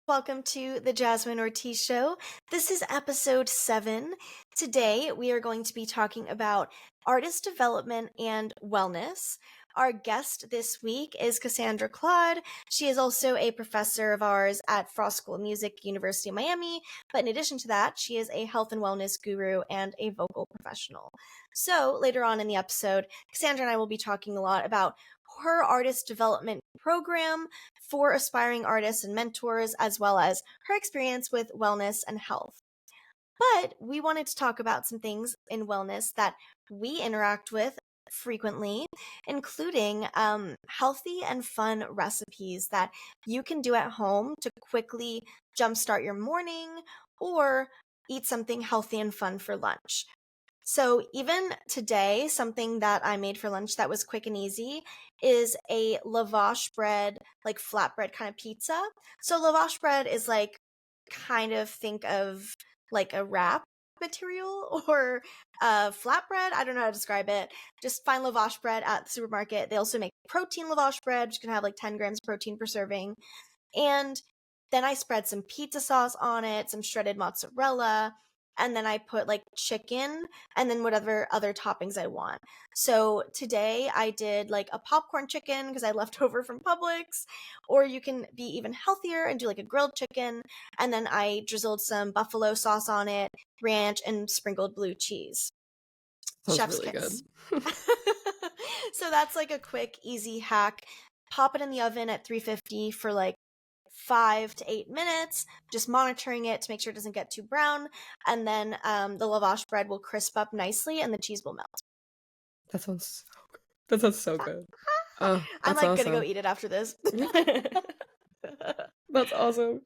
Welcome to the Jasmine Ortiz Show. This is episode 7. Today, we are going to be talking about artist development and wellness. Our guest this week is Cassandra Claude. She is also a professor of ours at Frost School of Music, University of Miami. But in addition to that, she is a health and wellness guru and a vocal professional. So later on in the episode, Cassandra and I will be talking a lot about her artist development program for aspiring artists and mentors, as well as her experience with wellness and health. But we wanted to talk about some things in wellness that we interact with frequently, including healthy and fun recipes that you can do at home to quickly jumpstart your morning or eat something healthy and fun for lunch. So even today, something that I made for lunch that was quick and easy is a lavash bread, like flatbread kind of pizza. So lavash bread is like kind of think of like a wrap material or flatbread. I don't know how to describe it. Just find lavash bread at the supermarket. They also make protein lavash bread, which can have like 10 grams of protein per serving. And then I spread some pizza sauce on it, some shredded mozzarella, and then I put like chicken and then whatever other toppings I want. So today I did like a popcorn chicken because I left over from Publix, or you can be even healthier and do like a grilled chicken. And then I drizzled some buffalo sauce on it, ranch, and sprinkled blue cheese. Sounds Chef's really kiss. good. So that's like a quick, easy hack. Pop it in the oven at 350 for like 5 to 8 minutes, just monitoring it to make sure it doesn't get too brown, and then the lavash bread will crisp up nicely and the cheese will melt. That sounds so good. That sounds so good. Oh, I'm that's like awesome. gonna go eat it after this. That's awesome.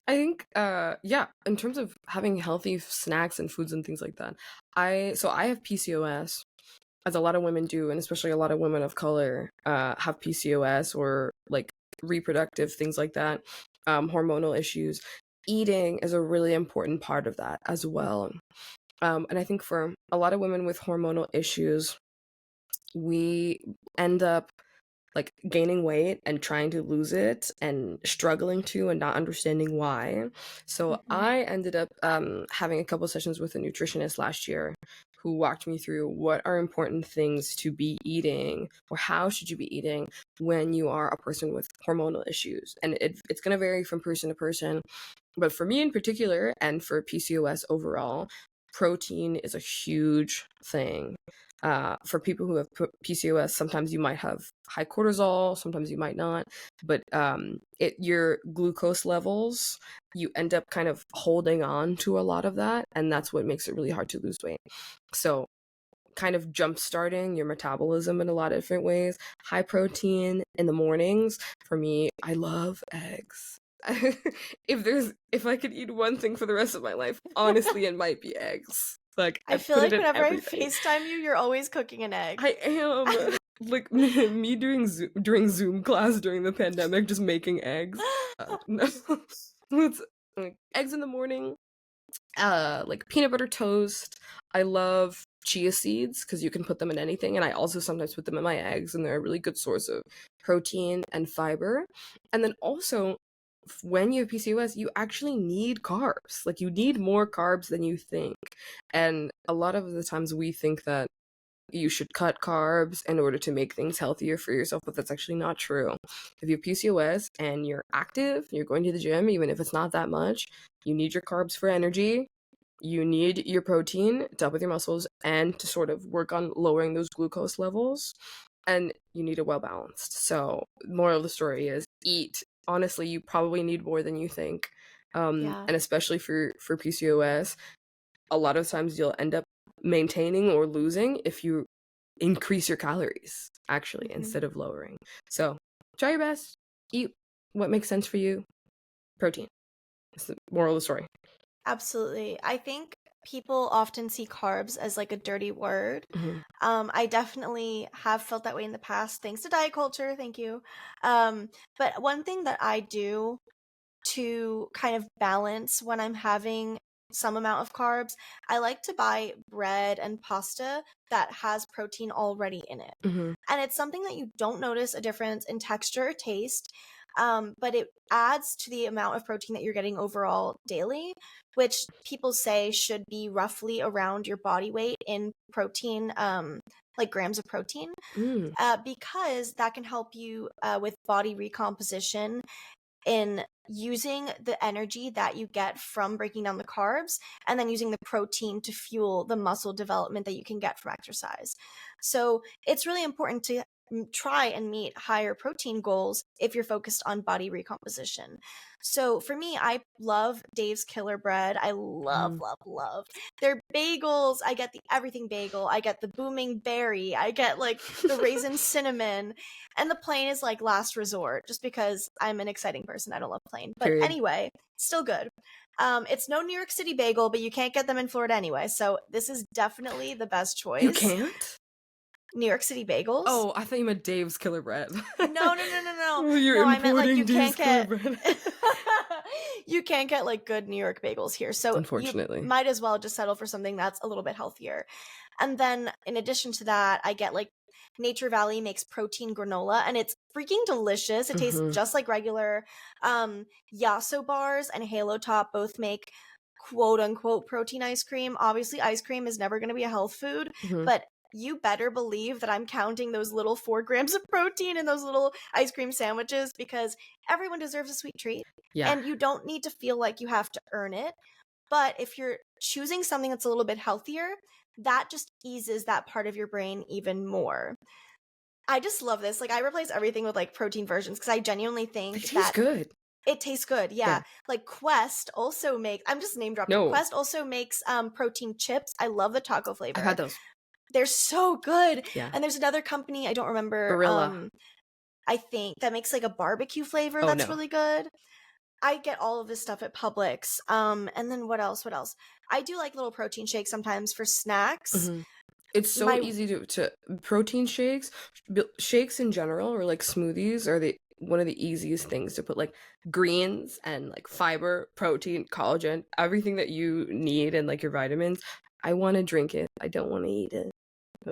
I think in terms of having healthy snacks and foods and things like that, I have PCOS, as a lot of women do, and especially a lot of women of color have PCOS or like reproductive things like that, hormonal issues. Eating is a really important part of that as well. And I think for a lot of women with hormonal issues, we end up like gaining weight and trying to lose it and struggling to and not understanding why. So I ended up having a couple sessions with a nutritionist last year who walked me through what are important things to be eating or how should you be eating when you are a person with hormonal issues. And it's going to vary from person to person. But for me in particular, and for PCOS overall, protein is a huge thing. For people who have PCOS, sometimes you might have high cortisol, sometimes you might not, but your glucose levels, you end up kind of holding on to a lot of that, and that's what makes it really hard to lose weight. So kind of jump starting your metabolism in a lot of different ways. High protein in the mornings. For me, I love eggs. If I could eat one thing for the rest of my life, honestly, it might be eggs. Like I feel like whenever I FaceTime you, you're always cooking an egg. I am. Like me during Zoom class during the pandemic, just making eggs. No. It's like eggs in the morning. Like peanut butter toast. I love chia seeds because you can put them in anything, and I also sometimes put them in my eggs, and they're a really good source of protein and fiber. And then also, when you have PCOS, you actually need carbs. Like, you need more carbs than you think. And a lot of the times we think that you should cut carbs in order to make things healthier for yourself, but that's actually not true. If you have PCOS and you're active, you're going to the gym, even if it's not that much, you need your carbs for energy. You need your protein to help with your muscles and to sort of work on lowering those glucose levels. And you need it well balanced. So, moral of the story is eat. Honestly, you probably need more than you think. And especially for PCOS, a lot of times you'll end up maintaining or losing if you increase your calories, actually, instead of lowering. So try your best. Eat what makes sense for you. Protein. That's the moral of the story. Absolutely. I think people often see carbs as like a dirty word. I definitely have felt that way in the past, thanks to diet culture. Thank you. But one thing that I do to kind of balance when I'm having some amount of carbs, I like to buy bread and pasta that has protein already in it. Mm-hmm. And it's something that you don't notice a difference in texture or taste, but it adds to the amount of protein that you're getting overall daily, which people say should be roughly around your body weight in protein, like grams of protein, Mm. because that can help you with body recomposition in using the energy that you get from breaking down the carbs and then using the protein to fuel the muscle development that you can get from exercise. So it's really important to try and meet higher protein goals if you're focused on body recomposition. So for me, I love Dave's Killer Bread. I love, love their bagels. I get the everything bagel. I get the booming berry. I get like the raisin cinnamon. And the plain is like last resort, just because I'm an exciting person. I don't love plain. But Period. anyway, still good. It's no New York City bagel, but you can't get them in Florida anyway. So this is definitely the best choice. You can't? New York City bagels? Oh, I thought you meant Dave's Killer Bread. No. You're No, I meant like importing you Dave's can't Killer get Bread. you can't get like good New York bagels here. So Unfortunately. you might as well just settle for something that's a little bit healthier. And then in addition to that, I get like Nature Valley makes protein granola and it's freaking delicious. It tastes just like regular. Yasso bars and Halo Top both make quote unquote protein ice cream. Obviously, ice cream is never going to be a health food, but you better believe that I'm counting those little 4 grams of protein in those little ice cream sandwiches because everyone deserves a sweet treat. Yeah. And you don't need to feel like you have to earn it. But if you're choosing something that's a little bit healthier, that just eases that part of your brain even more. I just love this. Like I replace everything with like protein versions because I genuinely think It tastes good. It tastes good, yeah. Like Quest also makes, I'm just name dropping. No. Quest also makes protein chips. I love the taco flavor. I've had those. They're so good. Yeah. And there's another company, I don't remember. Barilla. I think that makes like a barbecue flavor that's really good. I get all of this stuff at Publix. And then what else? I do like little protein shakes sometimes for snacks. It's so easy to protein shakes in general, or like smoothies are one of the easiest things to put like greens and like fiber, protein, collagen, everything that you need and like your vitamins. I want to drink it. I don't want to eat it.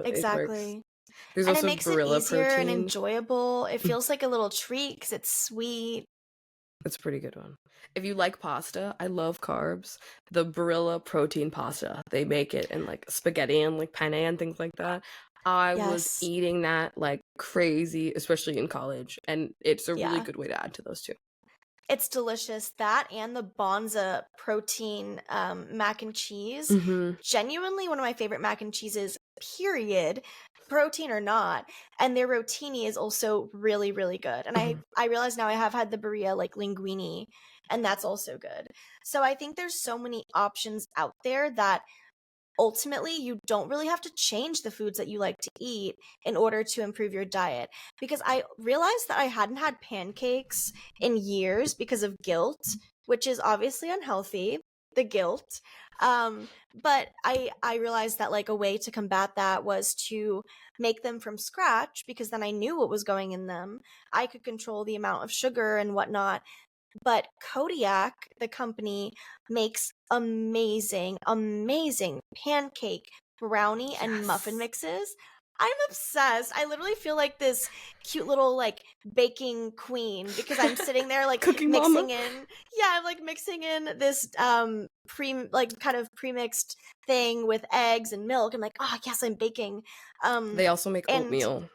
Exactly. There's and also it makes Barilla it easier protein. and enjoyable. It feels like a little treat because it's sweet. It's a pretty good one. If you like pasta, I love carbs. The Barilla protein pasta, they make it in like spaghetti and like penne and things like that. I was eating that like crazy, especially in college, and it's a really good way to add to those too. It's delicious. That and the Bonza protein mac and cheese. Genuinely one of my favorite mac and cheeses, period, protein or not. And their rotini is also really, really good. And I realize now I have had the Berea like linguine, and that's also good. So I think there's so many options out there that ultimately you don't really have to change the foods that you like to eat in order to improve your diet. Because I realized that I hadn't had pancakes in years because of guilt, which is obviously unhealthy, the guilt. But I realized that like a way to combat that was to make them from scratch, because then I knew what was going in them. I could control the amount of sugar and whatnot. But Kodiak, the company, makes amazing pancake, brownie, and muffin mixes. I'm obsessed. I literally feel like this cute little like baking queen because I'm sitting there like Cooking mixing mama. I'm like mixing in this kind of pre-mixed thing with eggs and milk. I'm like, oh yes, I'm baking. They also make oatmeal.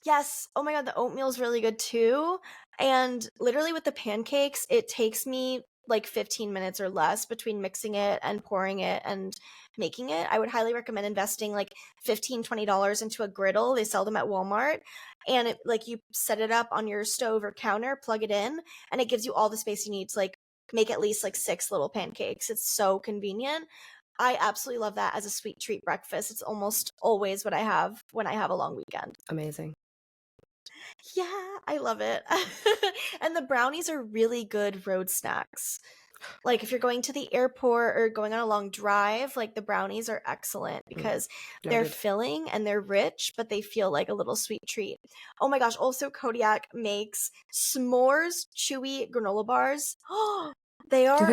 Yes. Oh my God, the oatmeal is really good too. And literally with the pancakes, it takes me like 15 minutes or less between mixing it and pouring it and making it. I would highly recommend investing like $15-20 into a griddle. They sell them at Walmart. And it, like you set it up on your stove or counter, plug it in, and it gives you all the space you need to like make at least like 6 little pancakes. It's so convenient. I absolutely love that as a sweet treat breakfast. It's almost always what I have when I have a long weekend. Amazing. Yeah, I love it. And the brownies are really good road snacks. Like if you're going to the airport or going on a long drive, like the brownies are excellent because they're filling and they're rich, but they feel like a little sweet treat. Oh my gosh, also Kodiak makes s'mores chewy granola bars. Oh, they are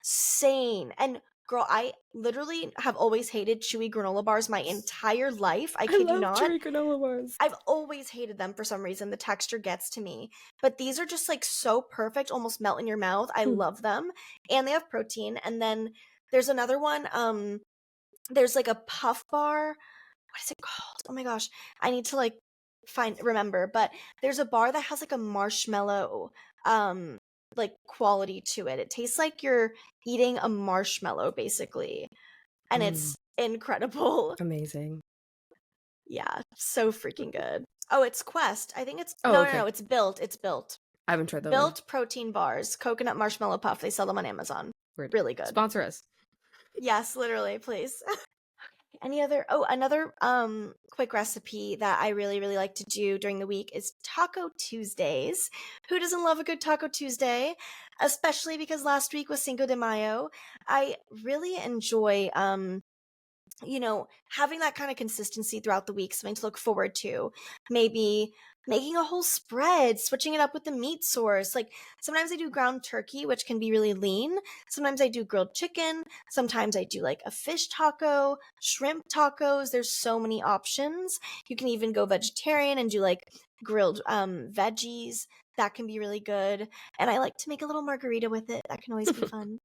Sane. And girl, I literally have always hated chewy granola bars my entire life. I I kid you love not. chewy granola bars. I've always hated them for some reason. The texture gets to me. But these are just like so perfect, almost melt in your mouth. I love them. And they have protein. And then there's another one. There's like a puff bar. What is it called? Oh my gosh. I need to like remember. But there's a bar that has like a marshmallow like quality to it. It tastes like you're eating a marshmallow basically. And it's incredible. Amazing. Yeah, so freaking good. Oh, it's Quest. I think it's Oh, no, okay. no, it's Built. It's Built. I haven't tried that one. Built protein bars, coconut marshmallow puff. They sell them on Amazon. Weird. Really good. Sponsor us. Yes, literally, please. Another quick recipe that I really, really like to do during the week is Taco Tuesdays. Who doesn't love a good Taco Tuesday? Especially because last week was Cinco de Mayo. I really enjoy having that kind of consistency throughout the week, something to look forward to. Maybe making a whole spread, switching it up with the meat source. Like sometimes I do ground turkey, which can be really lean. Sometimes I do grilled chicken. Sometimes I do like a fish taco, shrimp tacos. There's so many options. You can even go vegetarian and do like grilled veggies. That can be really good. And I like to make a little margarita with it. That can always be fun.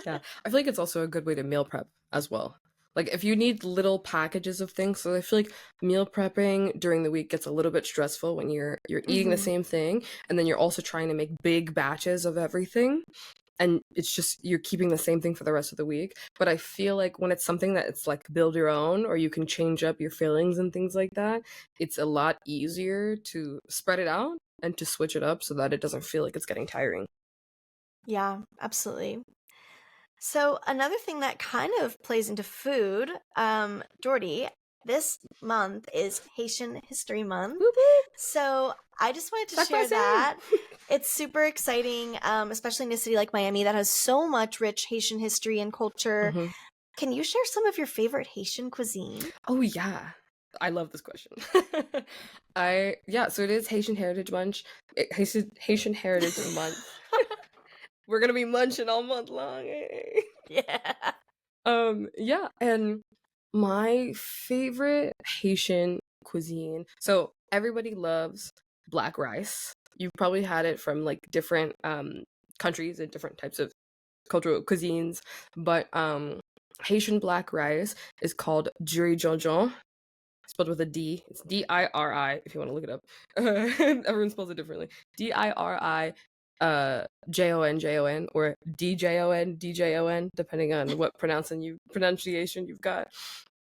Yeah. I feel like it's also a good way to meal prep as well. Like if you need little packages of things, so I feel like meal prepping during the week gets a little bit stressful when you're eating the same thing and then you're also trying to make big batches of everything. And it's just you're keeping the same thing for the rest of the week. But I feel like when it's something that it's like build your own or you can change up your fillings and things like that, it's a lot easier to spread it out and to switch it up so that it doesn't feel like it's getting tiring. Yeah, absolutely. So another thing that kind of plays into food, Jordi, this month is Haitian History Month. Whoop, whoop. So I just wanted to Talk share about that. It's super exciting, especially in a city like Miami that has so much rich Haitian history and culture. Can you share some of your favorite Haitian cuisine? Oh yeah. I love this question. So it is Haitian Heritage Month. Haitian Heritage Month. We're gonna be munching all month long. Yeah. Yeah, and my favorite Haitian cuisine. So everybody loves black rice. You've probably had it from like different countries and different types of cultural cuisines, but Haitian black rice is called diri jonjon, spelled with a D. It's Diri if you want to look it up. Everyone spells it differently. Diri Jon or Djon, depending on what pronunciation you've got.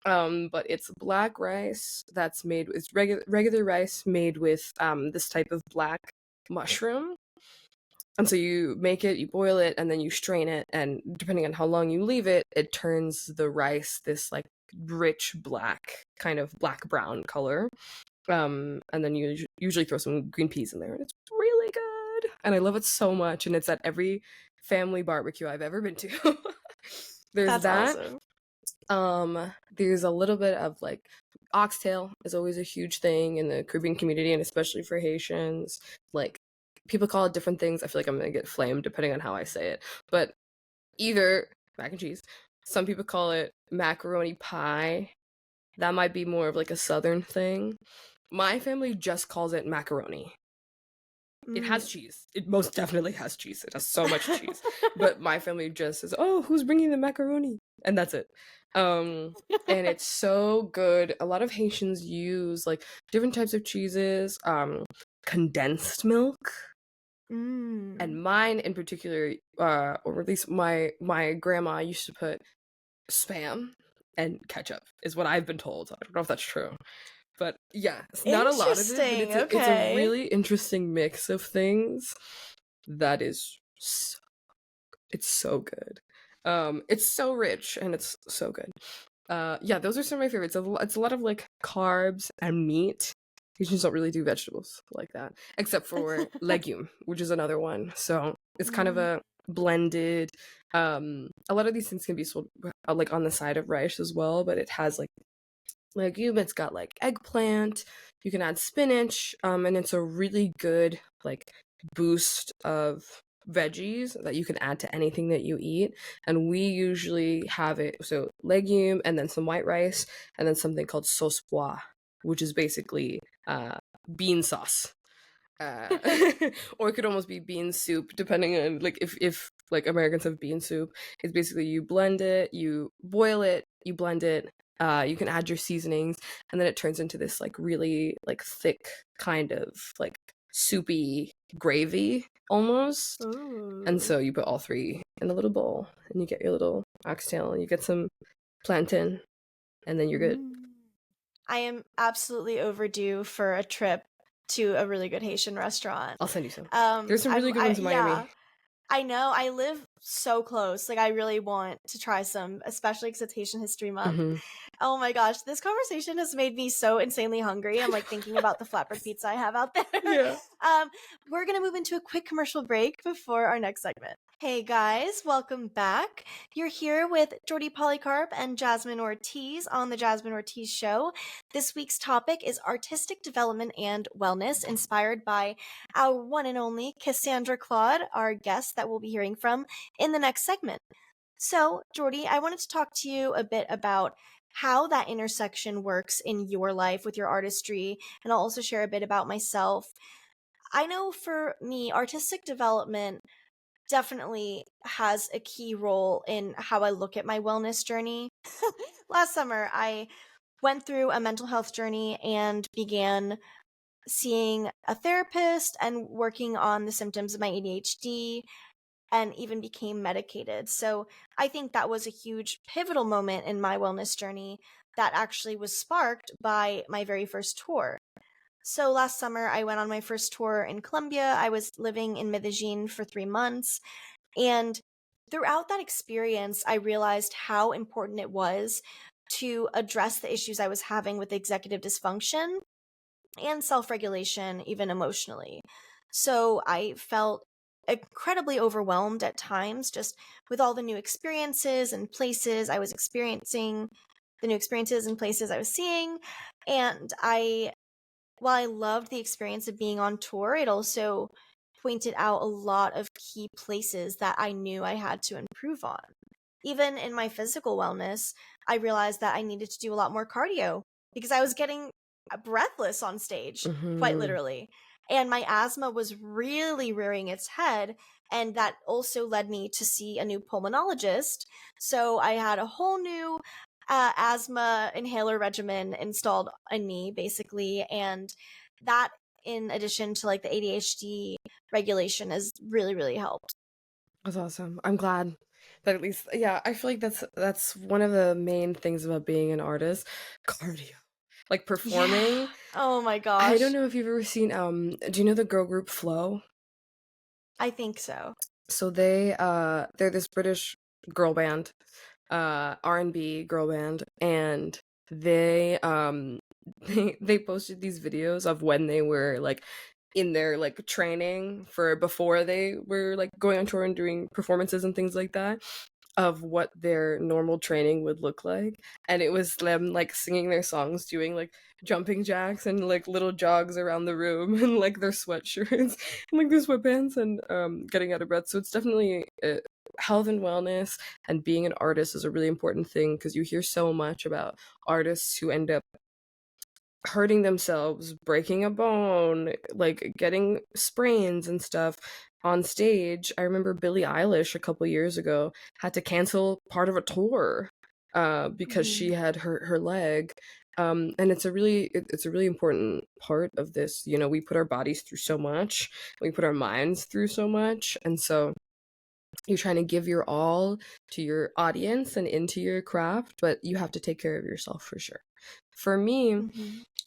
But it's black rice that's made. It's regular rice made with this type of black mushroom. And so you make it, you boil it, and then you strain it, and depending on how long you leave it, it turns the rice this like rich black, kind of black brown color. And then you usually throw some green peas in there, and it's really good. And I love it so much, and it's at every family barbecue I've ever been to. There's That's that. awesome. There's a little bit of like oxtail is always a huge thing in the Caribbean community, and especially for Haitians. Like people call it different things. I feel like I'm gonna get flamed depending on how I say it. But either mac and cheese. Some people call it macaroni pie. That might be more of like a southern thing. My family just calls it macaroni. It has cheese. It most definitely has cheese. It has so much cheese. But my family just says, "Oh, who's bringing the macaroni?" And that's it. And it's so good. A lot of Haitians use like different types of cheeses, condensed milk. And mine in particular, or at least my grandma used to put spam and ketchup, is what I've been told. I don't know if that's true. But yeah, it's not a lot of it, but it's a really interesting mix of things that is it's so good. It's so rich and it's so good. Yeah, those are some of my favorites. It's a lot of like carbs and meat. You just don't really do vegetables like that, except for legume, which is another one. So it's kind of a blended. A lot of these things can be sold like on the side of rice as well, but it has like legume. It's got like eggplant. You can add spinach, and it's a really good like boost of veggies that you can add to anything that you eat. And we usually have it, so legume and then some white rice and then something called sauce pois, which is basically bean sauce. Or it could almost be bean soup, depending on like if like Americans have bean soup. It's basically you blend it, you boil it, you blend it, you can add your seasonings, and then it turns into this like really like thick kind of like soupy gravy almost. Ooh. And so you put all three in a little bowl and you get your little oxtail and you get some plantain and then you're good. I am absolutely overdue for a trip to a really good Haitian restaurant. I'll send you some. There's some really good ones in Miami. Yeah, I know. I live so close. Like, I really want to try some, especially because it's Haitian History Month. Mm-hmm. Oh my gosh, this conversation has made me so insanely hungry. I'm like thinking about the flatbread pizza I have out there. Yeah. We're gonna move into a quick commercial break before our next segment. Hey guys, welcome back. You're here with Jordi Polycarp and Jasmine Ortiz on the Jasmine Ortiz Show. This week's topic is artistic development and wellness, inspired by our one and only Cassandra Claude, our guest that we'll be hearing from in the next segment. So, Jordi, I wanted to talk to you a bit about how that intersection works in your life with your artistry, and I'll also share a bit about myself. I know for me, artistic development definitely has a key role in how I look at my wellness journey. Last summer, I went through a mental health journey and began seeing a therapist and working on the symptoms of my ADHD, and even became medicated. So I think that was a huge pivotal moment in my wellness journey that actually was sparked by my very first tour. So last summer, I went on my first tour in Colombia. I was living in Medellin for 3 months. And throughout that experience, I realized how important it was to address the issues I was having with executive dysfunction and self-regulation, even emotionally. So I felt incredibly overwhelmed at times just with all the new experiences and places I was experiencing, the new experiences and places I was seeing. And while I loved the experience of being on tour, it also pointed out a lot of key places that I knew I had to improve on. Even in my physical wellness, I realized that I needed to do a lot more cardio because I was getting breathless on stage, quite literally. And my asthma was really rearing its head. And that also led me to see a new pulmonologist. So I had a whole new asthma inhaler regimen installed in me, basically. And that, in addition to like the ADHD regulation, has really, really helped. That's awesome. I'm glad that at least, yeah, I feel like that's one of the main things about being an artist. Cardio. Like performing. Yeah. Oh my gosh. I don't know if you've ever seen do you know the girl group Flow? I think so. So they're this British girl band, R&B girl band, and they they posted these videos of when they were like in their like training for before they were like going on tour and doing performances and things like that, of what their normal training would look like. And it was them like singing their songs, doing like jumping jacks and like little jogs around the room and like their sweatshirts and like their sweatpants and getting out of breath. So it's definitely health and wellness, and being an artist is a really important thing because you hear so much about artists who end up hurting themselves, breaking a bone, like getting sprains and stuff on stage. I remember Billie Eilish a couple years ago had to cancel part of a tour because she had her leg. And it's a really important part of this. You know, we put our bodies through so much, we put our minds through so much, and so you're trying to give your all to your audience and into your craft, but you have to take care of yourself for sure. For me,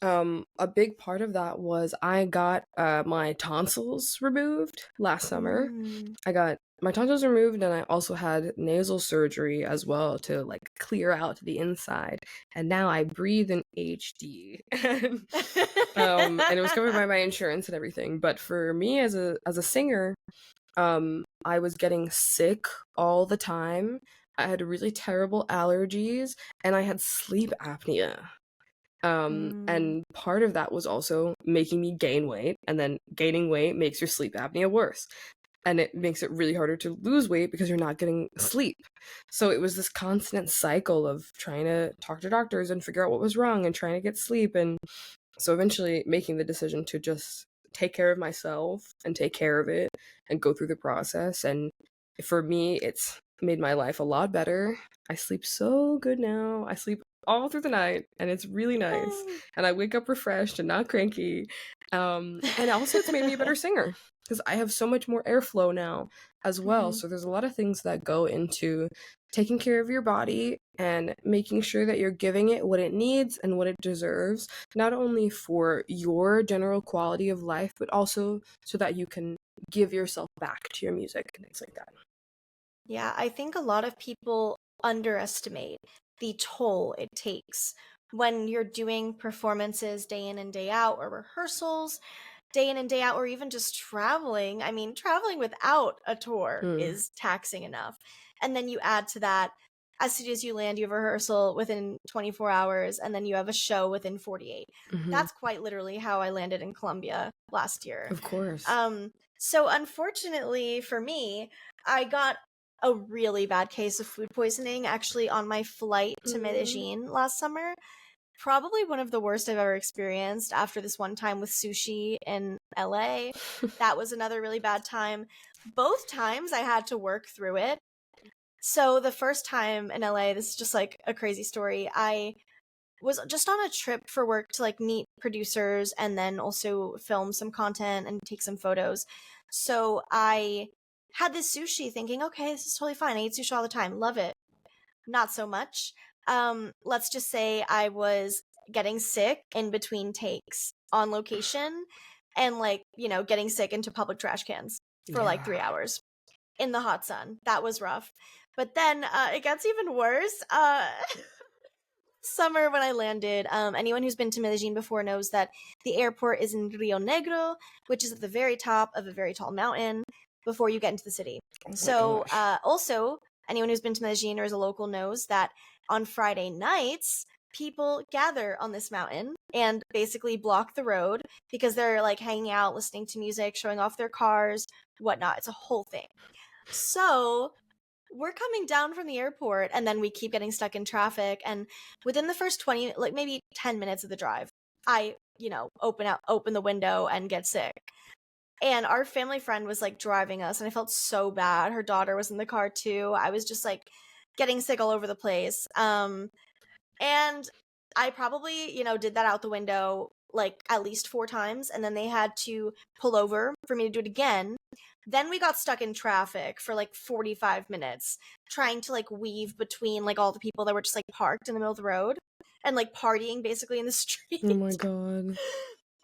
a big part of that was I got my tonsils removed last summer. I got my tonsils removed, and I also had nasal surgery as well to like clear out the inside. And now I breathe in HD, and it was covered by my insurance and everything. But for me as a singer, I was getting sick all the time. I had really terrible allergies, and I had sleep apnea. And part of that was also making me gain weight, and then gaining weight makes your sleep apnea worse. and it makes it really harder to lose weight because you're not getting sleep. So it was this constant cycle of trying to talk to doctors and figure out what was wrong and trying to get sleep. And so eventually making the decision to just take care of myself and take care of it and go through the process. And for me, it's made my life a lot better. I sleep so good now. I sleep all through the night, and it's really nice. And I wake up refreshed and not cranky. And also, it's made me a better singer because I have so much more airflow now as well. So there's a lot of things that go into taking care of your body and making sure that you're giving it what it needs and what it deserves, not only for your general quality of life, but also so that you can give yourself back to your music and things like that. Yeah, I think a lot of people underestimate the toll it takes when you're doing performances day in and day out, or rehearsals day in and day out, or even just traveling. I mean, traveling without a tour is taxing enough. And then you add to that, as soon as you land, you have a rehearsal within 24 hours, and then you have a show within 48. That's quite literally how I landed in Colombia last year. Of course. So unfortunately for me, I got a really bad case of food poisoning actually on my flight to Medellin last summer. Probably one of the worst I've ever experienced after this one time with sushi in LA. That was another really bad time. Both times I had to work through it. So the first time in LA, this is just like a crazy story. I was just on a trip for work to like meet producers and then also film some content and take some photos. So I had this sushi thinking, okay, this is totally fine. I eat sushi all the time. Love it. Not so much. Let's just say I was getting sick in between takes on location and like, getting sick into public trash cans for like 3 hours in the hot sun. That was rough. But then it gets even worse. Summer when I landed, anyone who's been to Medellin before knows that the airport is in Rio Negro, which is at the very top of a very tall mountain before you get into the city. So also, anyone who's been to Medellin or is a local knows that on Friday nights, people gather on this mountain and basically block the road because they're like hanging out, listening to music, showing off their cars, whatnot. It's a whole thing. So we're coming down from the airport and then we keep getting stuck in traffic, and within the first 20, like maybe 10 minutes of the drive, I open the window and get sick. And our family friend was like driving us and I felt so bad. Her daughter was in the car too. I was just like getting sick all over the place. And I probably did that out the window like at least 4 times, and then they had to pull over for me to do it again. Then we got stuck in traffic for like 45 minutes trying to like weave between like all the people that were just like parked in the middle of the road and like partying basically in the street. Oh my God.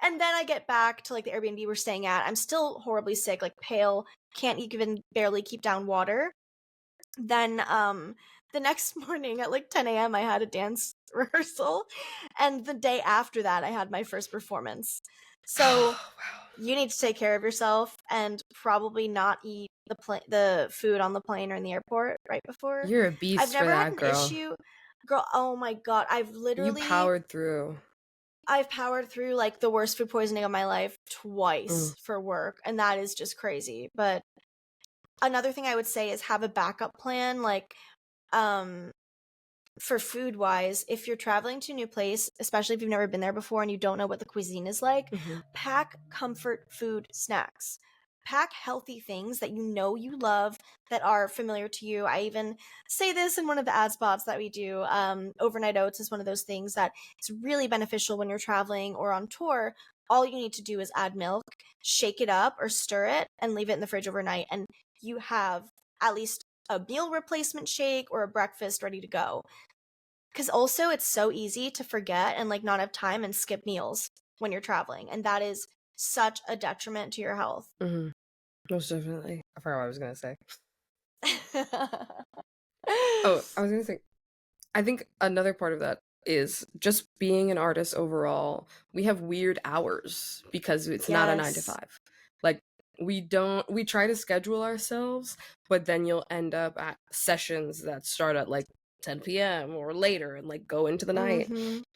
And then I get back to like the Airbnb we're staying at. I'm still horribly sick, like pale, can't even barely keep down water. Then the next morning at like 10 a.m. I had a dance rehearsal, and the day after that I had my first performance. So you need to take care of yourself and probably not eat the food on the plane or in the airport right before. You're a beast. I've never for had that, an girl. issue. Girl, oh my God. You powered through. I've powered through like the worst food poisoning of my life twice for work, and that is just crazy. But another thing I would say is have a backup plan, like for food wise. If you're traveling to a new place, especially if you've never been there before and you don't know what the cuisine is like, pack comfort food snacks. Pack healthy things that you love, that are familiar to you. I even say this in one of the ad spots that we do. Overnight oats is one of those things that is really beneficial when you're traveling or on tour. All you need to do is add milk, shake it up or stir it, and leave it in the fridge overnight, and you have at least a meal replacement shake or a breakfast ready to go. Because also it's so easy to forget and like not have time and skip meals when you're traveling, and that is such a detriment to your health. Most definitely. I forgot what I was gonna say. I was gonna say, I think another part of that is just being an artist overall. We have weird hours because it's not a 9 to 5. Like we try to schedule ourselves, but then you'll end up at sessions that start at like 10 p.m. or later and like go into the night.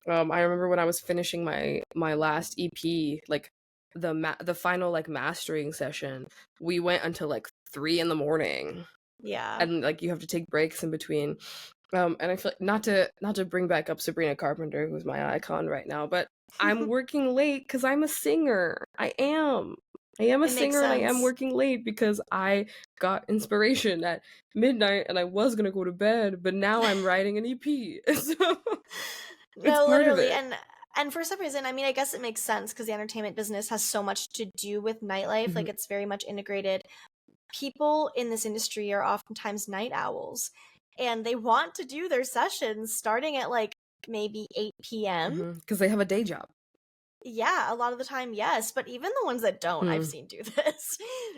I remember when I was finishing my last EP, like the final like mastering session, we went until like 3 in the morning. Yeah. And like you have to take breaks in between. And I feel like not to bring back up Sabrina Carpenter, who's my icon right now, but I'm working late because I'm a singer. I am a It makes singer, and I am sense. working late because I got inspiration at midnight and I was gonna go to bed, but now I'm writing an EP. So it's No, part of literally. it. And for some reason, I mean, I guess it makes sense because the entertainment business has so much to do with nightlife. Like, Mhm. it's very much integrated. People in this industry are oftentimes night owls, and they want to do their sessions starting at like maybe 8 p.m. Because they have a day job. Yeah, a lot of the time, yes. But even the ones that don't, I've seen do this.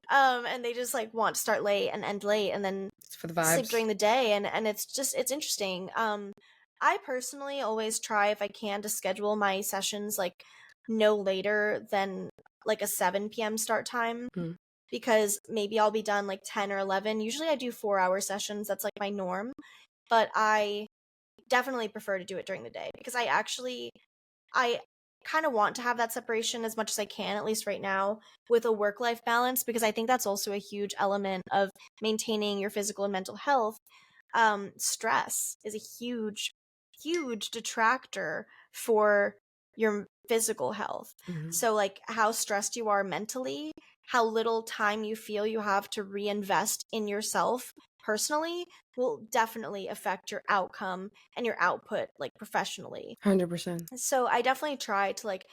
And they just like want to start late and end late and then It's for the sleep vibes. during the day. And it's interesting. I personally always try, if I can, to schedule my sessions like no later than like a 7 p.m. start time. Mm. Because maybe I'll be done like 10 or 11. Usually I do 4-hour sessions. That's like my norm. But I definitely prefer to do it during the day because I kind of want to have that separation as much as I can, at least right now, with a work-life balance, because I think that's also a huge element of maintaining your physical and mental health. Stress is a huge detractor for your physical health. So like how stressed you are mentally, how little time you feel you have to reinvest in yourself personally will definitely affect your outcome and your output like professionally. 100%. So I definitely try to like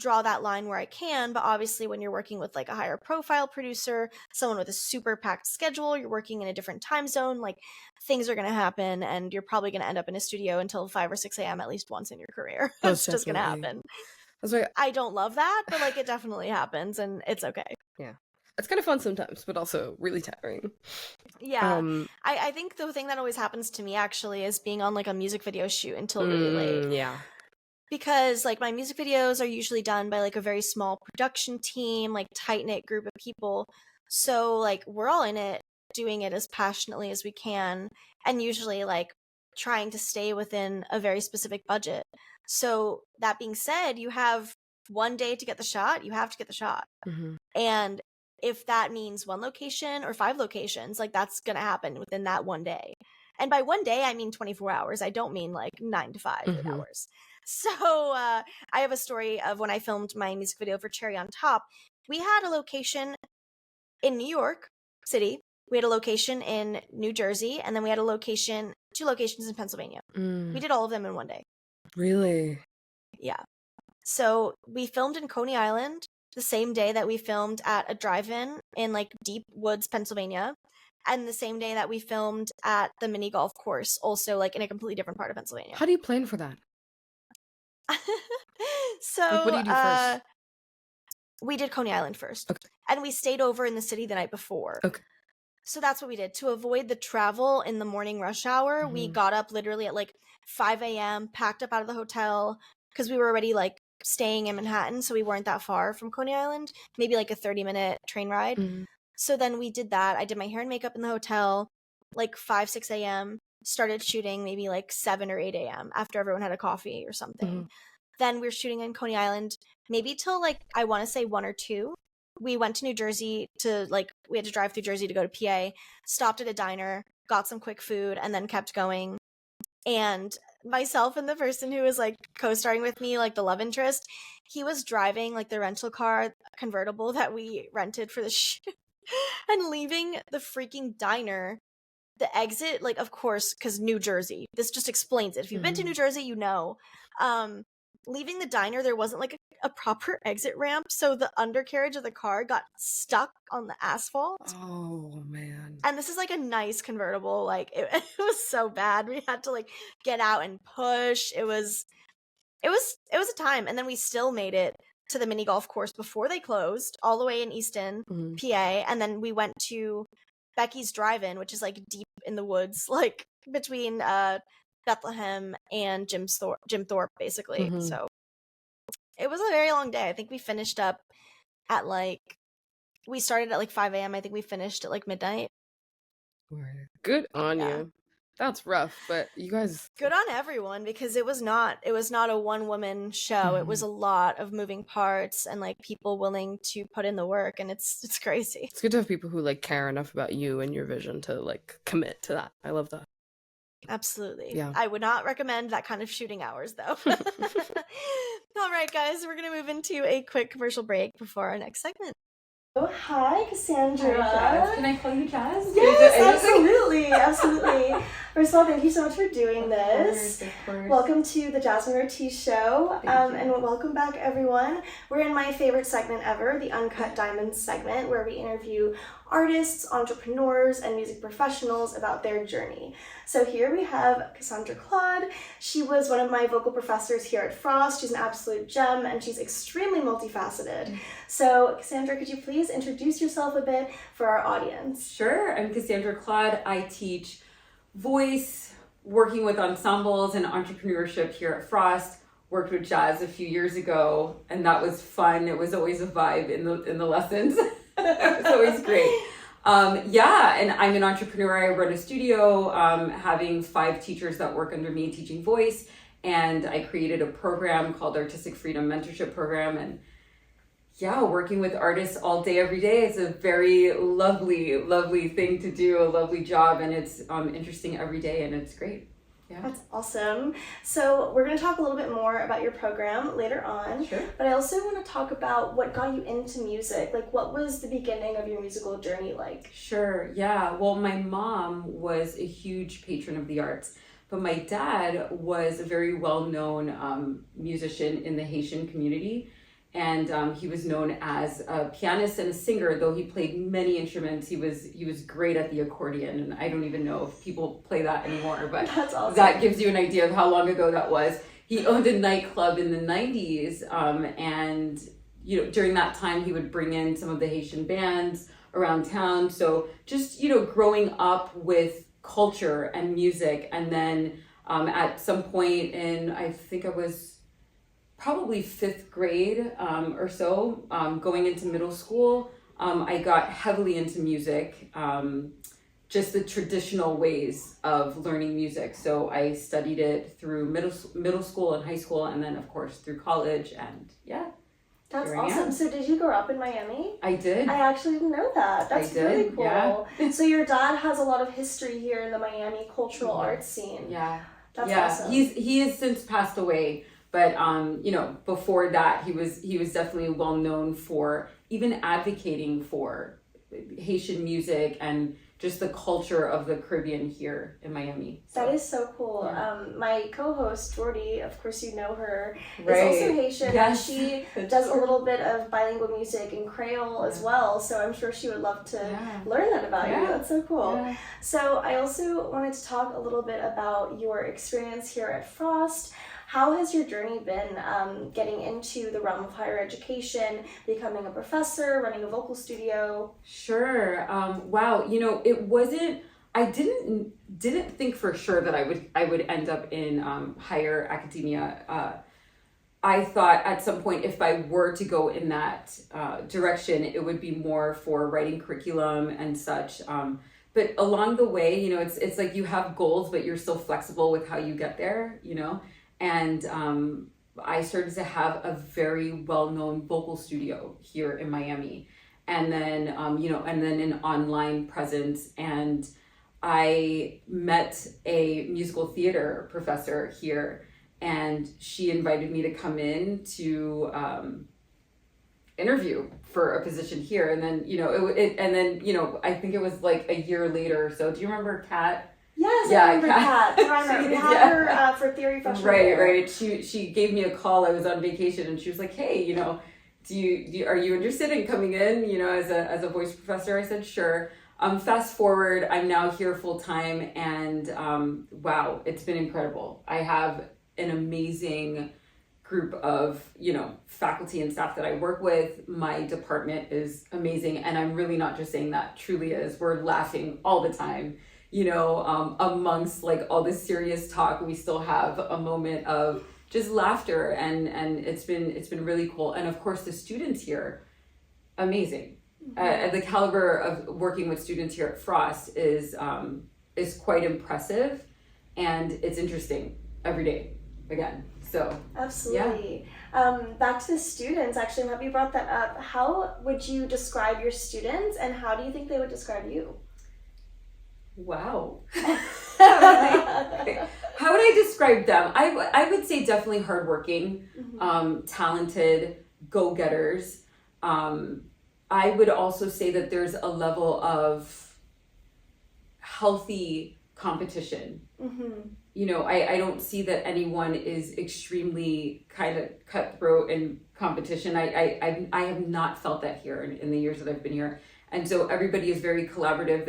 draw that line where I can, but obviously when you're working with like a higher profile producer, someone with a super packed schedule, you're working in a different time zone, like things are going to happen and you're probably going to end up in a studio until 5 or 6 a.m. at least once in your career. Most It's just going to definitely. happen. That's why I don't love that, but like it definitely happens and it's okay. yeah. It's kind of fun sometimes, but also really tiring. Yeah. I think the thing that always happens to me actually is being on like a music video shoot until really late. Yeah. Because like my music videos are usually done by like a very small production team, like tight-knit group of people. So like we're all in it doing it as passionately as we can and usually like trying to stay within a very specific budget. So that being said, you have one day to get the shot, you have to get the shot. And if that means one location or 5 locations, like that's going to happen within that one day. And by one day, I mean 24 hours. I don't mean like 9 to 5, 8 hours. So I have a story of when I filmed my music video for Cherry on Top. We had a location in New York City. We had a location in New Jersey. And then we had a location, 2 locations in Pennsylvania. We did all of them in one day. Really? Yeah. So we filmed in Coney Island the same day that we filmed at a drive-in in like Deep Woods, Pennsylvania, and the same day that we filmed at the mini golf course, also like in a completely different part of Pennsylvania. How do you plan for that? So Like, what do you do first? we did Coney Island first. Okay. And we stayed over in the city the night before. Okay. So that's what we did. To avoid the travel in the morning rush hour, we got up literally at like 5 a.m., packed up out of the hotel, because we were already like staying in Manhattan, so we weren't that far from Coney Island, maybe like a 30-minute train ride. So then we did that. I did my hair and makeup in the hotel, like 5, 6 a.m., started shooting maybe like 7 or 8 a.m. after everyone had a coffee or something. Then we were shooting in Coney Island, maybe till like, I want to say 1 or 2. We went to New Jersey to like, we had to drive through Jersey to go to PA, stopped at a diner, got some quick food, and then kept going. And myself and the person who was like co-starring with me, like the love interest, he was driving like the rental car convertible that we rented for the shoot and leaving the freaking diner, the exit, like of course, because New Jersey, this just explains it. If you've been to New Jersey, you know. Leaving the diner, there wasn't like a proper exit ramp, so the undercarriage of the car got stuck on the asphalt. Oh man. And this is like a nice convertible, like it was so bad. We had to like get out and push. It was a time. And then we still made it to the mini golf course before they closed, all the way in Easton, PA, and then we went to Becky's Drive-In, which is like deep in the woods, like between Bethlehem and Jim Thorpe, basically. So it was a very long day. I think we finished up at like, we started at like 5 a.m. I think we finished at like midnight. Good on you. That's rough, but you guys. Good on everyone, because it was not a one woman show. It was a lot of moving parts and like people willing to put in the work, and it's crazy. It's good to have people who like care enough about you and your vision to like commit to that. I love that. Absolutely. Yeah. I would not recommend that kind of shooting hours, though. All right, guys, we're going to move into a quick commercial break before our next segment. Oh, hi, Cassandra. Hi, Jazz. Can I call you Jazz? Yes, absolutely, absolutely. First of all, thank you so much for doing this. Of course. Welcome to the Jasmine Ortiz Show, and welcome back, everyone. We're in my favorite segment ever, the Uncut Diamond segment, where we interview artists, entrepreneurs, and music professionals about their journey. So here we have Cassandra Claude. She was one of my vocal professors here at Frost. She's an absolute gem, and she's extremely multifaceted. So Cassandra, could you please introduce yourself a bit for our audience? Sure. I'm Cassandra Claude. I teach voice, working with ensembles, and entrepreneurship here at Frost. Worked with Jazz a few years ago, and that was fun. It was always a vibe in the lessons. It was always great. And I'm an entrepreneur. I run a studio, having 5 teachers that work under me teaching voice, and I created a program called Artistic Freedom Mentorship Program, and working with artists all day, every day is a very lovely, lovely thing to do, a lovely job, and it's interesting every day, and it's great. Yeah. That's awesome. So we're going to talk a little bit more about your program later on. Sure. But I also want to talk about what got you into music. Like, what was the beginning of your musical journey like? Sure. Yeah. Well, my mom was a huge patron of the arts, but my dad was a very well-known musician in the Haitian community. And he was known as a pianist and a singer, though he played many instruments. He was great at the accordion, and I don't even know if people play that anymore, but That's awesome. That gives you an idea of how long ago that was. He owned a nightclub in the 90s, and during that time he would bring in some of the Haitian bands around town. So just growing up with culture and music, and then at some point in, I think I was probably 5th grade or so, going into middle school, I got heavily into music, just the traditional ways of learning music. So I studied it through middle school and high school, and then of course through college, and That's awesome. So did you grow up in Miami? I did. I actually didn't know that. That's really cool. Yeah. So your dad has a lot of history here in the Miami cultural arts scene. Yeah. That's awesome. He has since passed away. But before that, he was definitely well known for even advocating for Haitian music and just the culture of the Caribbean here in Miami. So, that is so cool. Yeah. My co-host Jordi, of course you know her, right. is also Haitian. Yes. And she does a little bit of bilingual music in Creole as well. So I'm sure she would love to learn that about you. That's so cool. Yeah. So I also wanted to talk a little bit about your experience here at Frost. How has your journey been getting into the realm of higher education, becoming a professor, running a vocal studio? Sure. Wow. It wasn't. I didn't think for sure that I would end up in higher academia. I thought at some point, if I were to go in that direction, it would be more for writing curriculum and such. But along the way, it's like you have goals, but you're still flexible with how you get there. And I started to have a very well-known vocal studio here in Miami, and then an online presence. And I met a musical theater professor here, and she invited me to come in to interview for a position here. And then I think it was like a year later. So do you remember Kat? Yes, I remember Kat. We had her for Theory Freshman Year. Right. She gave me a call. I was on vacation, and she was like, "Hey, are you interested in coming in? As a voice professor?" I said, "Sure." Fast forward, I'm now here full time, and wow, it's been incredible. I have an amazing group of faculty and staff that I work with. My department is amazing, and I'm really not just saying that. Truly is. We're laughing all the time. Amongst like all this serious talk, we still have a moment of just laughter, and it's been really cool. And of course, the students here, amazing. The caliber of working with students here at Frost is is quite impressive, and it's interesting every day again. So absolutely. Back to the students, actually, I'm happy you brought that up. How would you describe your students, and how do you think they would describe you? Wow. How would I describe them? I would say definitely hardworking, talented, go-getters. I would also say that there's a level of healthy competition. You know, I don't see that anyone is extremely kind of cutthroat in competition. I have not felt that here in the years that I've been here. And so everybody is very collaborative.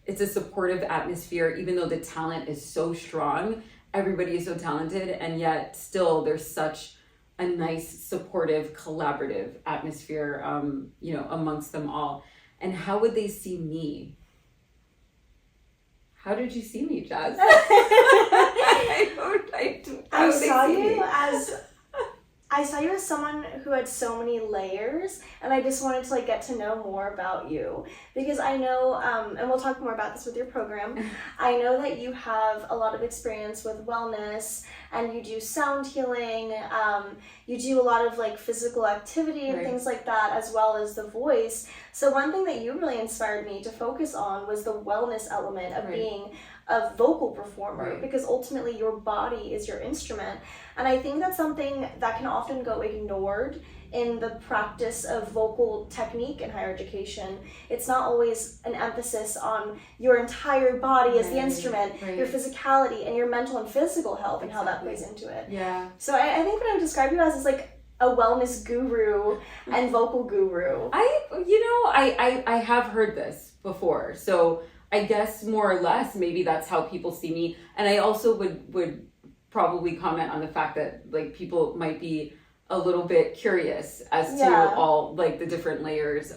It's a supportive atmosphere, even though the talent is so strong. Everybody is so talented, and yet still there's such a nice, supportive, collaborative atmosphere, you know, amongst them all. And how would they see me? How did you see me, Jazz? I saw you as someone who had so many layers, and I just wanted to like get to know more about you, because I know, and we'll talk more about this with your program, I know that you have a lot of experience with wellness, and you do sound healing, you do a lot of like physical activity and things like that, as well as the voice. So one thing that you really inspired me to focus on was the wellness element of being a vocal performer, because ultimately your body is your instrument. And I think that's something that can often go ignored in the practice of vocal technique in higher education. It's not always an emphasis on your entire body as the instrument, your physicality and your mental and physical health and how that plays into it. So I think what I would describe you as is like a wellness guru and vocal guru. I have heard this before, so I guess more or less maybe that's how people see me. And I also would probably comment on the fact that like people might be a little bit curious as to all like the different layers.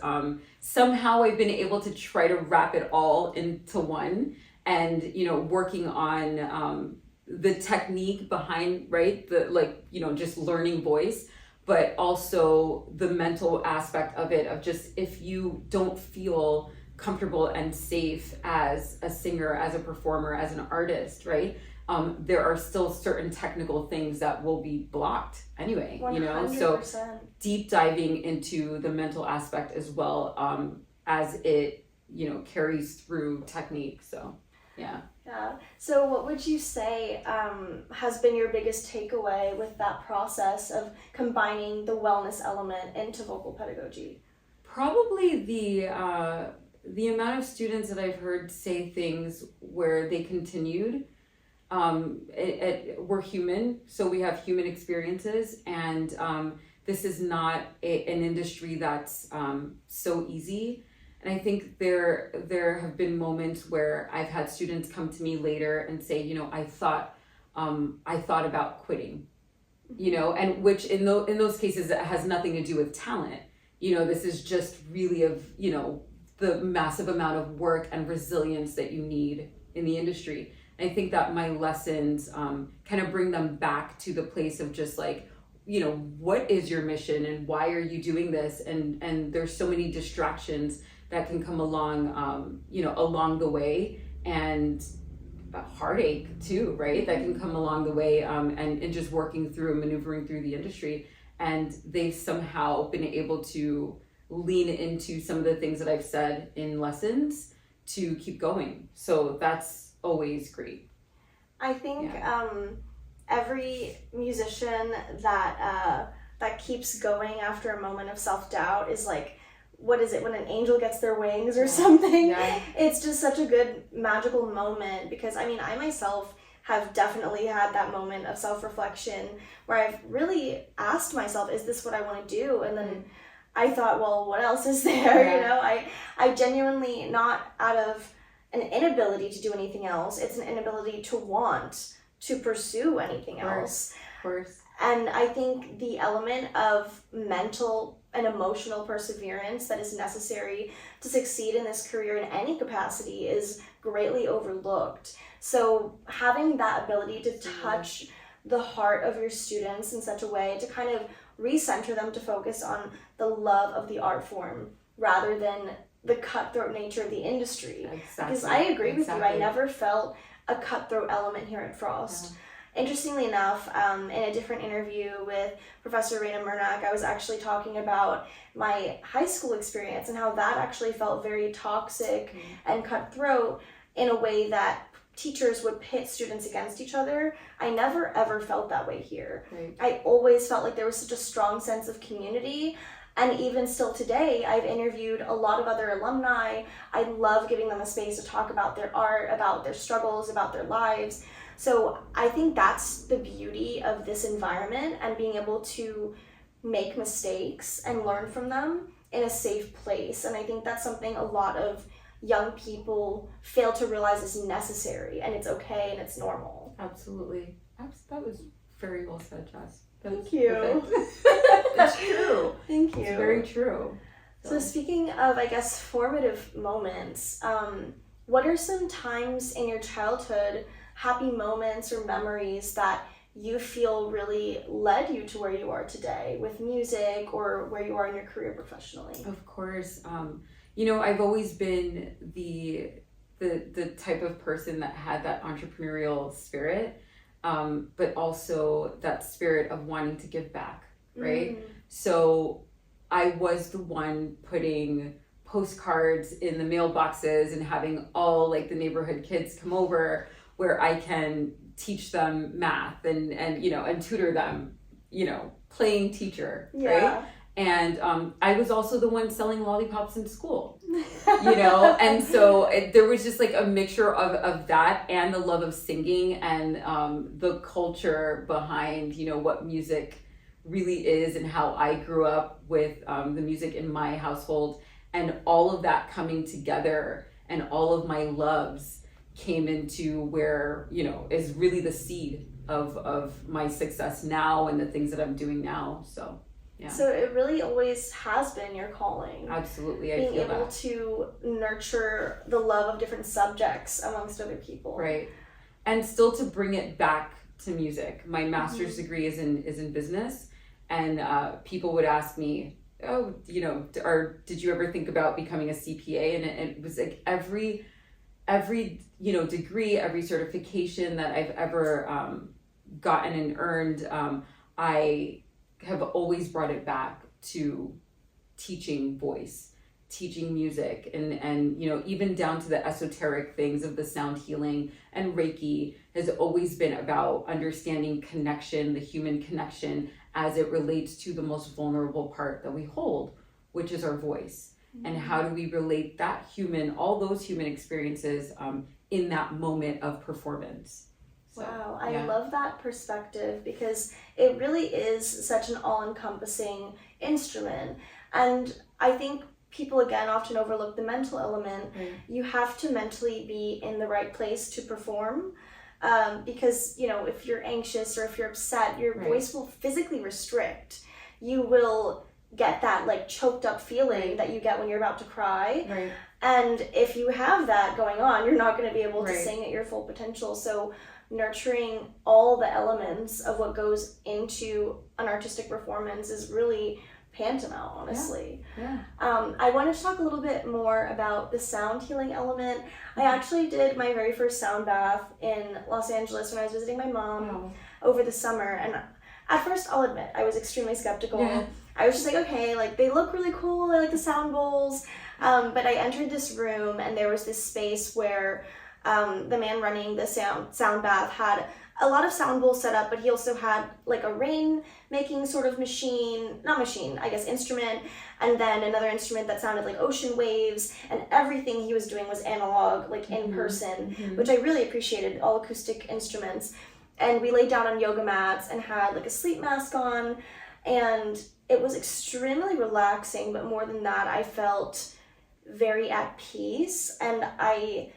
Somehow I've been able to try to wrap it all into one, and you know, working on the technique behind the like, you know, just learning voice, but also the mental aspect of it, of just if you don't feel comfortable and safe as a singer, as a performer, as an artist, right? There are still certain technical things that will be blocked anyway, 100%. You know, so deep diving into the mental aspect as well, as it, you know, carries through technique. So, yeah. So what would you say has been your biggest takeaway with that process of combining the wellness element into vocal pedagogy? Probably the amount of students that I've heard say things where they continued. We're human, so we have human experiences, and this is not an industry that's so easy. And I think there have been moments where I've had students come to me later and say, you know, I thought about quitting, you know, and which in those cases it has nothing to do with talent. You know, this is just really of, you know, the massive amount of work and resilience that you need in the industry. And I think that my lessons kind of bring them back to the place of just like, you know, what is your mission and why are you doing this? And there's so many distractions that can come along, you know, along the way, and heartache too, right? That can come along the way, and just working through and maneuvering through the industry. And they've somehow been able to lean into some of the things that I've said in lessons to keep going. So that's always great. I think every musician that keeps going after a moment of self-doubt is like, what is it, when an angel gets their wings or something? It's just such a good magical moment, because I mean, I myself have definitely had that moment of self-reflection where I've really asked myself, is this what I want to do? And then I thought, well, what else is there? You know, I genuinely, not out of an inability to do anything else, it's an inability to want to pursue anything else. Of course. And I think the element of mental and emotional perseverance that is necessary to succeed in this career in any capacity is greatly overlooked. So having that ability to touch the heart of your students in such a way to kind of recenter them to focus on the love of the art form rather than the cutthroat nature of the industry. Exactly. Because I agree with you. I never felt a cutthroat element here at Frost. Interestingly enough, in a different interview with Professor Raina Murnak, I was actually talking about my high school experience and how that actually felt very toxic and cutthroat in a way that teachers would pit students against each other. I never ever felt that way here. Right. I always felt like there was such a strong sense of community. And even still today, I've interviewed a lot of other alumni. I love giving them a space to talk about their art, about their struggles, about their lives. So I think that's the beauty of this environment, and being able to make mistakes and learn from them in a safe place. And I think that's something a lot of young people fail to realize is necessary, and it's okay and it's normal. Absolutely. That was very well said, Jess. Thank you. It's true. Thank you. It's very true. So speaking of, I guess, formative moments, what are some times in your childhood, happy moments or memories that you feel really led you to where you are today with music, or where you are in your career professionally? Of course. I've always been the type of person that had that entrepreneurial spirit, but also that spirit of wanting to give back, right? So I was the one putting postcards in the mailboxes and having all like the neighborhood kids come over where I can teach them math and tutor them, playing teacher, right? And I was also the one selling lollipops in school, and so there was just like a mixture of that and the love of singing and the culture behind, what music really is and how I grew up with the music in my household, and all of that coming together and all of my loves came into where, is really the seed of my success now and the things that I'm doing now. So. Yeah. So it really always has been your calling. Absolutely, being able to nurture the love of different subjects amongst other people. Right, and still to bring it back to music. My master's degree is in business, and people would ask me, "Oh, or did you ever think about becoming a CPA?" And it was like every degree, every certification that I've ever gotten and earned, I have always brought it back to teaching voice, teaching music, and even down to the esoteric things of the sound healing, and Reiki has always been about understanding connection, the human connection, as it relates to the most vulnerable part that we hold, which is our voice. And how do we relate that all those human experiences in that moment of performance. So, wow, I love that perspective, because it really is such an all-encompassing instrument. And I think people, again, often overlook the mental element. You have to mentally be in the right place to perform, because, if you're anxious or if you're upset, your voice will physically restrict. You will get that like choked up feeling that you get when you're about to cry. Right. And if you have that going on, you're not going to be able to sing at your full potential. So nurturing all the elements of what goes into an artistic performance is really tantamount, honestly. I wanted to talk a little bit more about the sound healing element. I actually did my very first sound bath in Los Angeles when I was visiting my mom over the summer, and at first, I'll admit, I was extremely skeptical. I was just like, okay, like they look really cool, I like the sound bowls, but I entered this room and there was this space where the man running the sound bath had a lot of sound bowls set up, but he also had like a rain making sort of instrument, and then another instrument that sounded like ocean waves, and everything he was doing was analog, like in person, which I really appreciated, all acoustic instruments. And we laid down on yoga mats and had like a sleep mask on, and it was extremely relaxing, but more than that, I felt very at peace, and I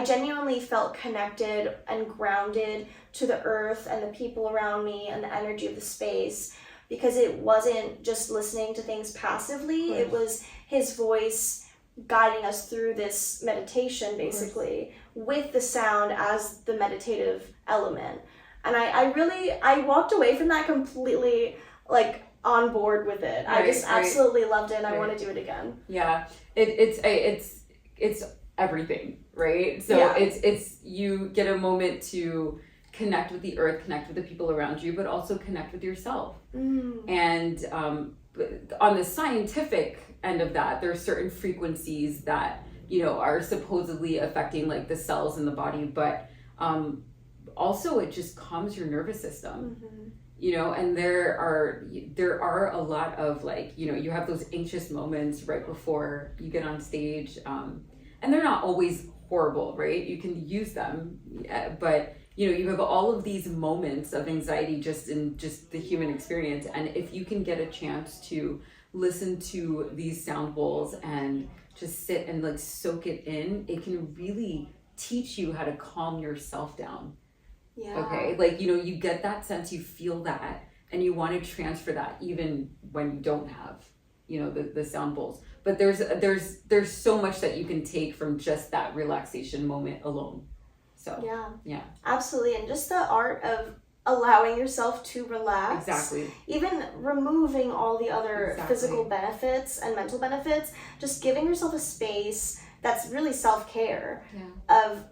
genuinely felt connected and grounded to the earth and the people around me and the energy of the space, because it wasn't just listening to things passively, it was his voice guiding us through this meditation, basically, with the sound as the meditative element. And I walked away from that completely like on board with it. I just absolutely loved it, and I want to do it again. Yeah, it's everything, right? So it's you get a moment to connect with the earth, connect with the people around you, but also connect with yourself. And on the scientific end of that, there are certain frequencies that, you know, are supposedly affecting like the cells in the body, but also it just calms your nervous system. You know, and there are a lot of, like, you know, you have those anxious moments right before you get on stage, and they're not always horrible, right? You can use them, but you know, you have all of these moments of anxiety just in just the human experience. And if you can get a chance to listen to these sound bowls and just sit and like soak it in, it can really teach you how to calm yourself down. Okay, like, you know, you get that sense, you feel that, and you want to transfer that even when you don't have, you know, the sound bowls. But there's so much that you can take from just that relaxation moment alone. So yeah, absolutely. And just the art of allowing yourself to relax, even removing all the other physical benefits and mental benefits, just giving yourself a space that's really self-care of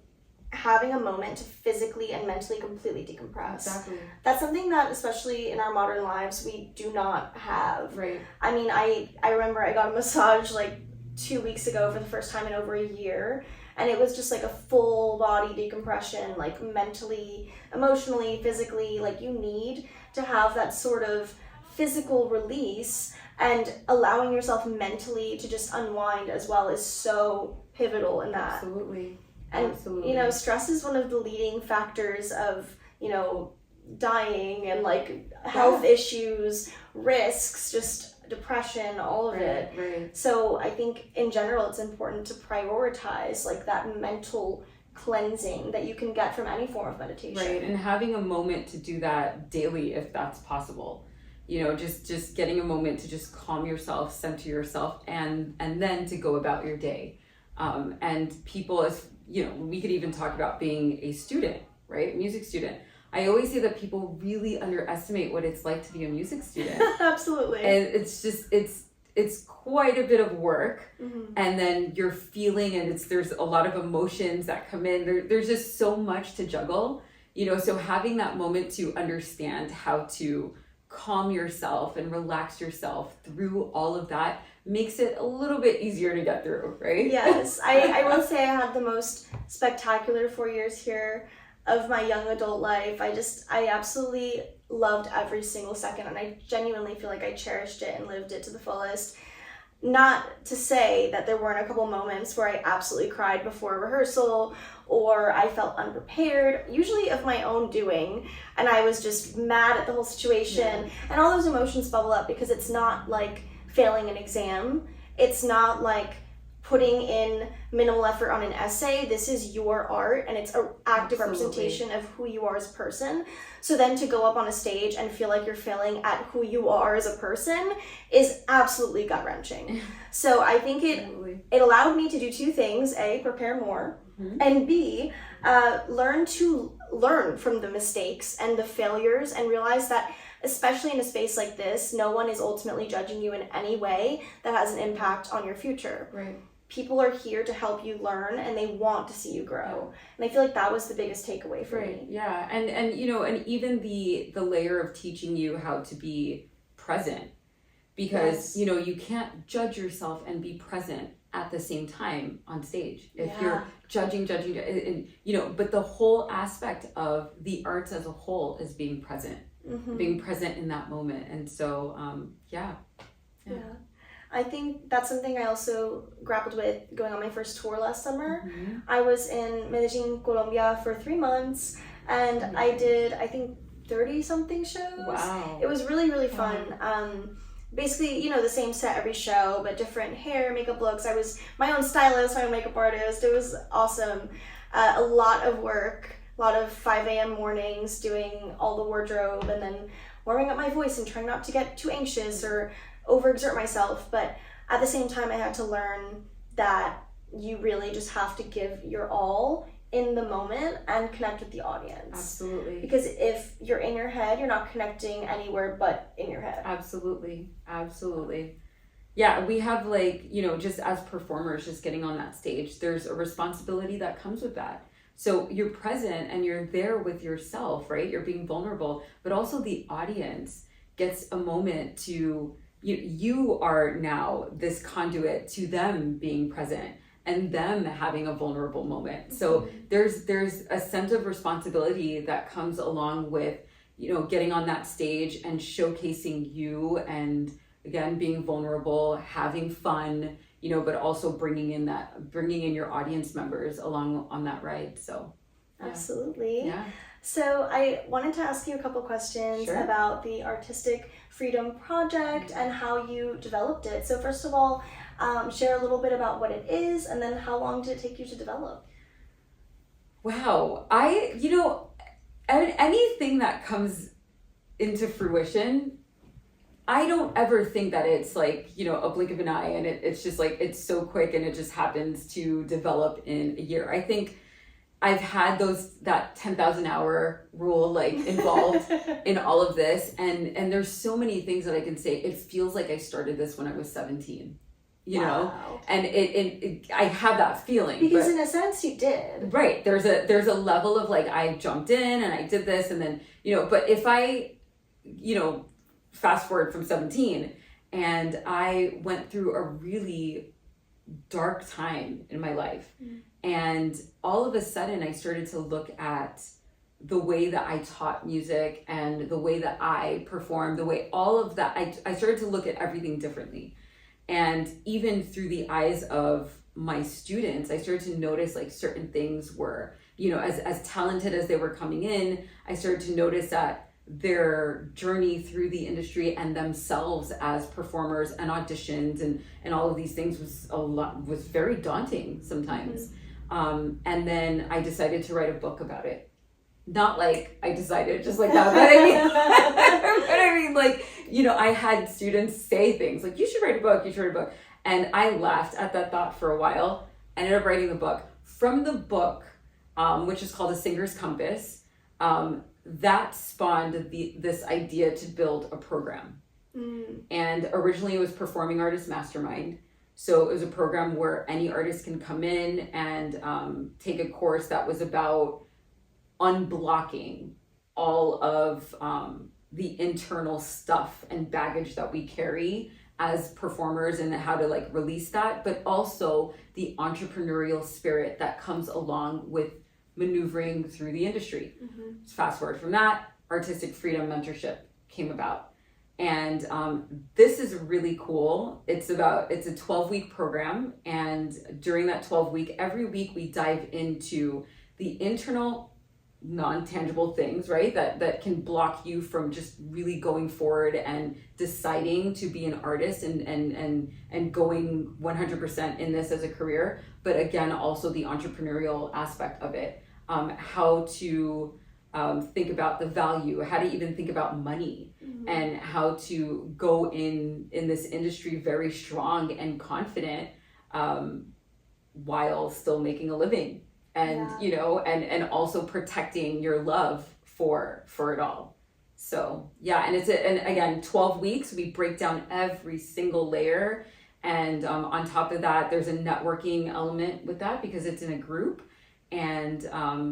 having a moment to physically and mentally completely decompress. That's something that, especially in our modern lives, we do not have. I mean, I remember I got a massage like 2 weeks ago for the first time in over a year, and it was just like a full body decompression, like mentally, emotionally, physically. Like, you need to have that sort of physical release, and allowing yourself mentally to just unwind as well is so pivotal in that. And, you know, stress is one of the leading factors of, you know, dying and like health issues, risks, just depression, all of it. So I think in general, it's important to prioritize like that mental cleansing that you can get from any form of meditation. And having a moment to do that daily, if that's possible. You know, just getting a moment to just calm yourself, center yourself, and then to go about your day. And people, as you know, we could even talk about being a student, right? Music student. I always say that people really underestimate what it's like to be a music student. Absolutely. And it's just, it's quite a bit of work. And then you're feeling, and there's a lot of emotions that come in. There's just so much to juggle, you know, so having that moment to understand how to calm yourself and relax yourself through all of that makes it a little bit easier to get through, right? Yes, I will say I had the most spectacular 4 years here of my young adult life. I absolutely loved every single second, and I genuinely feel like I cherished it and lived it to the fullest. Not to say that there weren't a couple moments where I absolutely cried before a rehearsal, or I felt unprepared, usually of my own doing, and I was just mad at the whole situation, and all those emotions bubble up because it's not like failing an exam. It's not like putting in minimal effort on an essay. This is your art, and it's an active representation of who you are as a person. So then to go up on a stage and feel like you're failing at who you are as a person is absolutely gut-wrenching. So I think it allowed me to do two things: A, prepare more, and B, learn from the mistakes and the failures, and realize that, especially in a space like this, no one is ultimately judging you in any way that has an impact on your future. People are here to help you learn, and they want to see you grow. And I feel like that was the biggest takeaway for me. And you know, and even the layer of teaching you how to be present, because you know, you can't judge yourself and be present at the same time on stage. If you're judging, and, you know, but the whole aspect of the arts as a whole is being present. Being present in that moment. And so I think that's something I also grappled with going on my first tour last summer. I was in Medellin, Colombia for 3 months, and I did, I think, 30 something shows. It was really, really fun. Basically, you know, the same set every show, but different hair, makeup looks. I was my own stylist, my own makeup artist. It was awesome. A lot of work. A lot of 5 a.m. mornings doing all the wardrobe, and then warming up my voice and trying not to get too anxious or overexert myself. But at the same time, I had to learn that you really just have to give your all in the moment and connect with the audience. Absolutely. Because if you're in your head, you're not connecting anywhere but in your head. Absolutely. Yeah, we have like, just as performers, just getting on that stage, there's a responsibility that comes with that. So you're present and you're there with yourself, right? You're being vulnerable, but also the audience gets a moment to, you are now this conduit to them being present and them having a vulnerable moment. So there's a sense of responsibility that comes along with, getting on that stage and showcasing you, and again, being vulnerable, having fun, but also bringing in your audience members along on that ride. So yeah. Absolutely. Yeah. So I wanted to ask you a couple questions Sure. about the Artistic Freedom Project and how you developed it. So first of all, share a little bit about what it is, and then how long did it take you to develop? Wow. Anything that comes into fruition, I don't ever think that it's like, a blink of an eye and it's just like, it's so quick and it just happens to develop in a year. I think I've had that 10,000 hour rule like involved in all of this. And there's so many things that I can say. It feels like I started this when I was 17, you know, and I have that feeling. Because in a sense you did. Right. There's a level of like, I jumped in and I did this and then, but if I, fast forward from 17 and I went through a really dark time in my life. And all of a sudden I started to look at the way that I taught music and the way that I performed, the way all of that, I started to look at everything differently. And even through the eyes of my students, I started to notice like certain things were, as talented as they were coming in, I started to notice that their journey through the industry and themselves as performers and auditions and all of these things was very daunting sometimes. And then I decided to write a book about it. Not like I decided just like that, but I mean like, I had students say things like, you should write a book. And I laughed at that thought for a while. I ended up writing the book. From the book, which is called A Singer's Compass, that spawned this idea to build a program. And originally it was Performing Artist Mastermind. So it was a program where any artist can come in and take a course that was about unblocking all of the internal stuff and baggage that we carry as performers and how to like release that, but also the entrepreneurial spirit that comes along with maneuvering through the industry. Fast forward from that, Artistic Freedom Mentorship came about. And this is really cool. It's a 12-week program. And during that 12-week, every week we dive into the internal non-tangible things, right? That can block you from just really going forward and deciding to be an artist and going 100% in this as a career. But again, also the entrepreneurial aspect of it. How to think about the value, how to even think about money, and how to go in this industry very strong and confident while still making a living. And and also protecting your love for it all. So and and again, 12 weeks, we break down every single layer, and on top of that, there's a networking element with that because it's in a group, and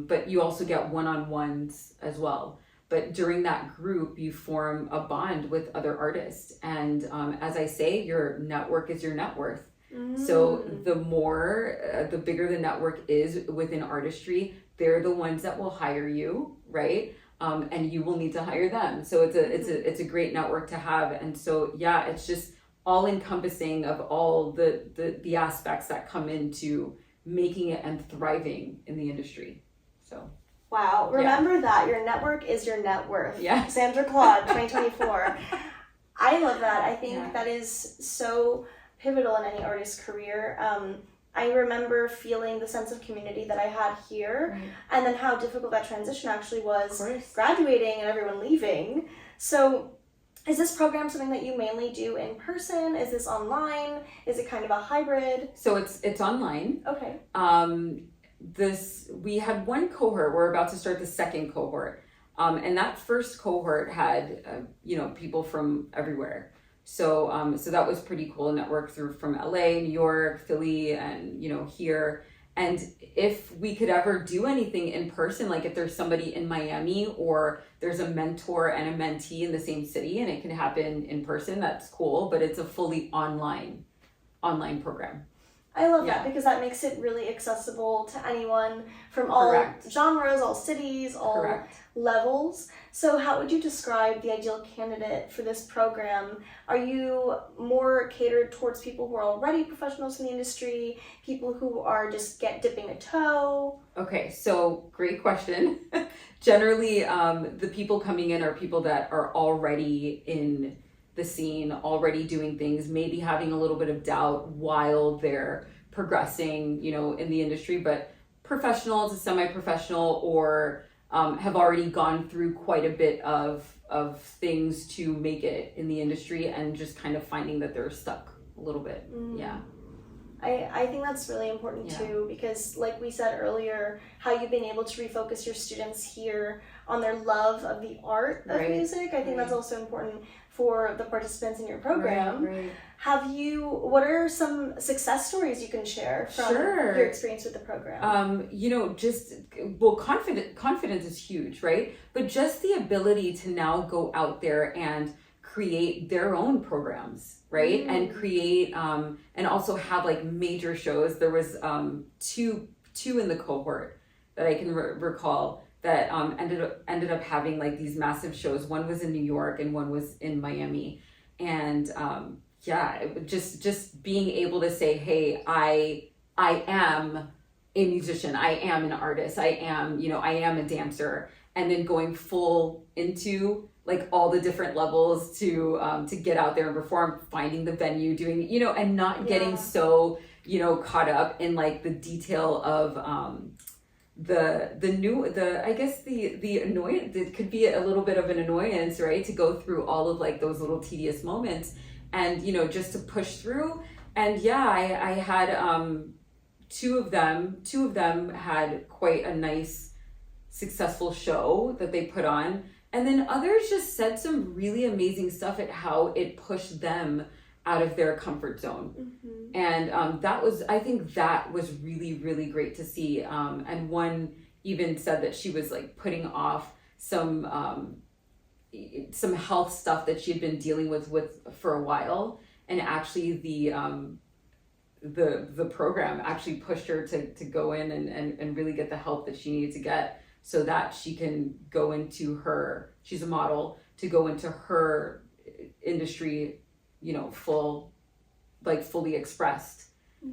but you also get one-on-ones as well. But during that group, you form a bond with other artists, and as I say, your network is your net worth. So the bigger the network is within artistry, they're the ones that will hire you, right? And you will need to hire them. So it's a great network to have. And so it's just all encompassing of all the aspects that come into making it and thriving in the industry. So wow, remember that your network is your net worth. Cassandra Claude 2024. I love that. I think that is so pivotal in any artist's career. I remember feeling the sense of community that I had here, and then how difficult that transition actually was, graduating and everyone leaving. So is this program something that you mainly do in person? Is this online? Is it kind of a hybrid? So it's online. Okay. we had one cohort. We're about to start the second cohort. And that first cohort had, people from everywhere. So that was pretty cool. Network through from LA, New York, Philly, and, here. And if we could ever do anything in person, like if there's somebody in Miami or there's a mentor and a mentee in the same city and it can happen in person, that's cool. But it's a fully online program. I love that because that makes it really accessible to anyone from all genres, all cities, all levels. So how would you describe the ideal candidate for this program? Are you more catered towards people who are already professionals in the industry, people who are just dipping a toe? Okay, so great question. Generally, the people coming in are people that are already in the scene, already doing things, maybe having a little bit of doubt while they're progressing, in the industry, but professional to semi-professional, or have already gone through quite a bit of things to make it in the industry and just kind of finding that they're stuck a little bit. Yeah. I think that's really important too, because like we said earlier, how you've been able to refocus your students here on their love of the art of music. I think that's also important for the participants in your program. What are some success stories you can share from your experience with the program? Confidence is huge, right? But just the ability to now go out there and create their own programs, right? And create, and also have like major shows. There was two in the cohort that I can recall that ended up having like these massive shows. One was in New York and one was in Miami. And just being able to say, hey, I am a musician, I am an artist, I am a dancer, and then going full into like all the different levels to get out there and perform, finding the venue, doing, and not getting so, caught up in like the detail of the annoyance. It could be a little bit of an annoyance, right? To go through all of like those little tedious moments and, just to push through. And I had two of them had quite a nice successful show that they put on. And then others just said some really amazing stuff at how it pushed them out of their comfort zone. And I think that was really, really great to see. And one even said that she was like putting off some health stuff that she had been dealing with for a while. And actually the program actually pushed her to go in and really get the help that she needed to get, so that she can go into she's a model, to go into her industry, fully expressed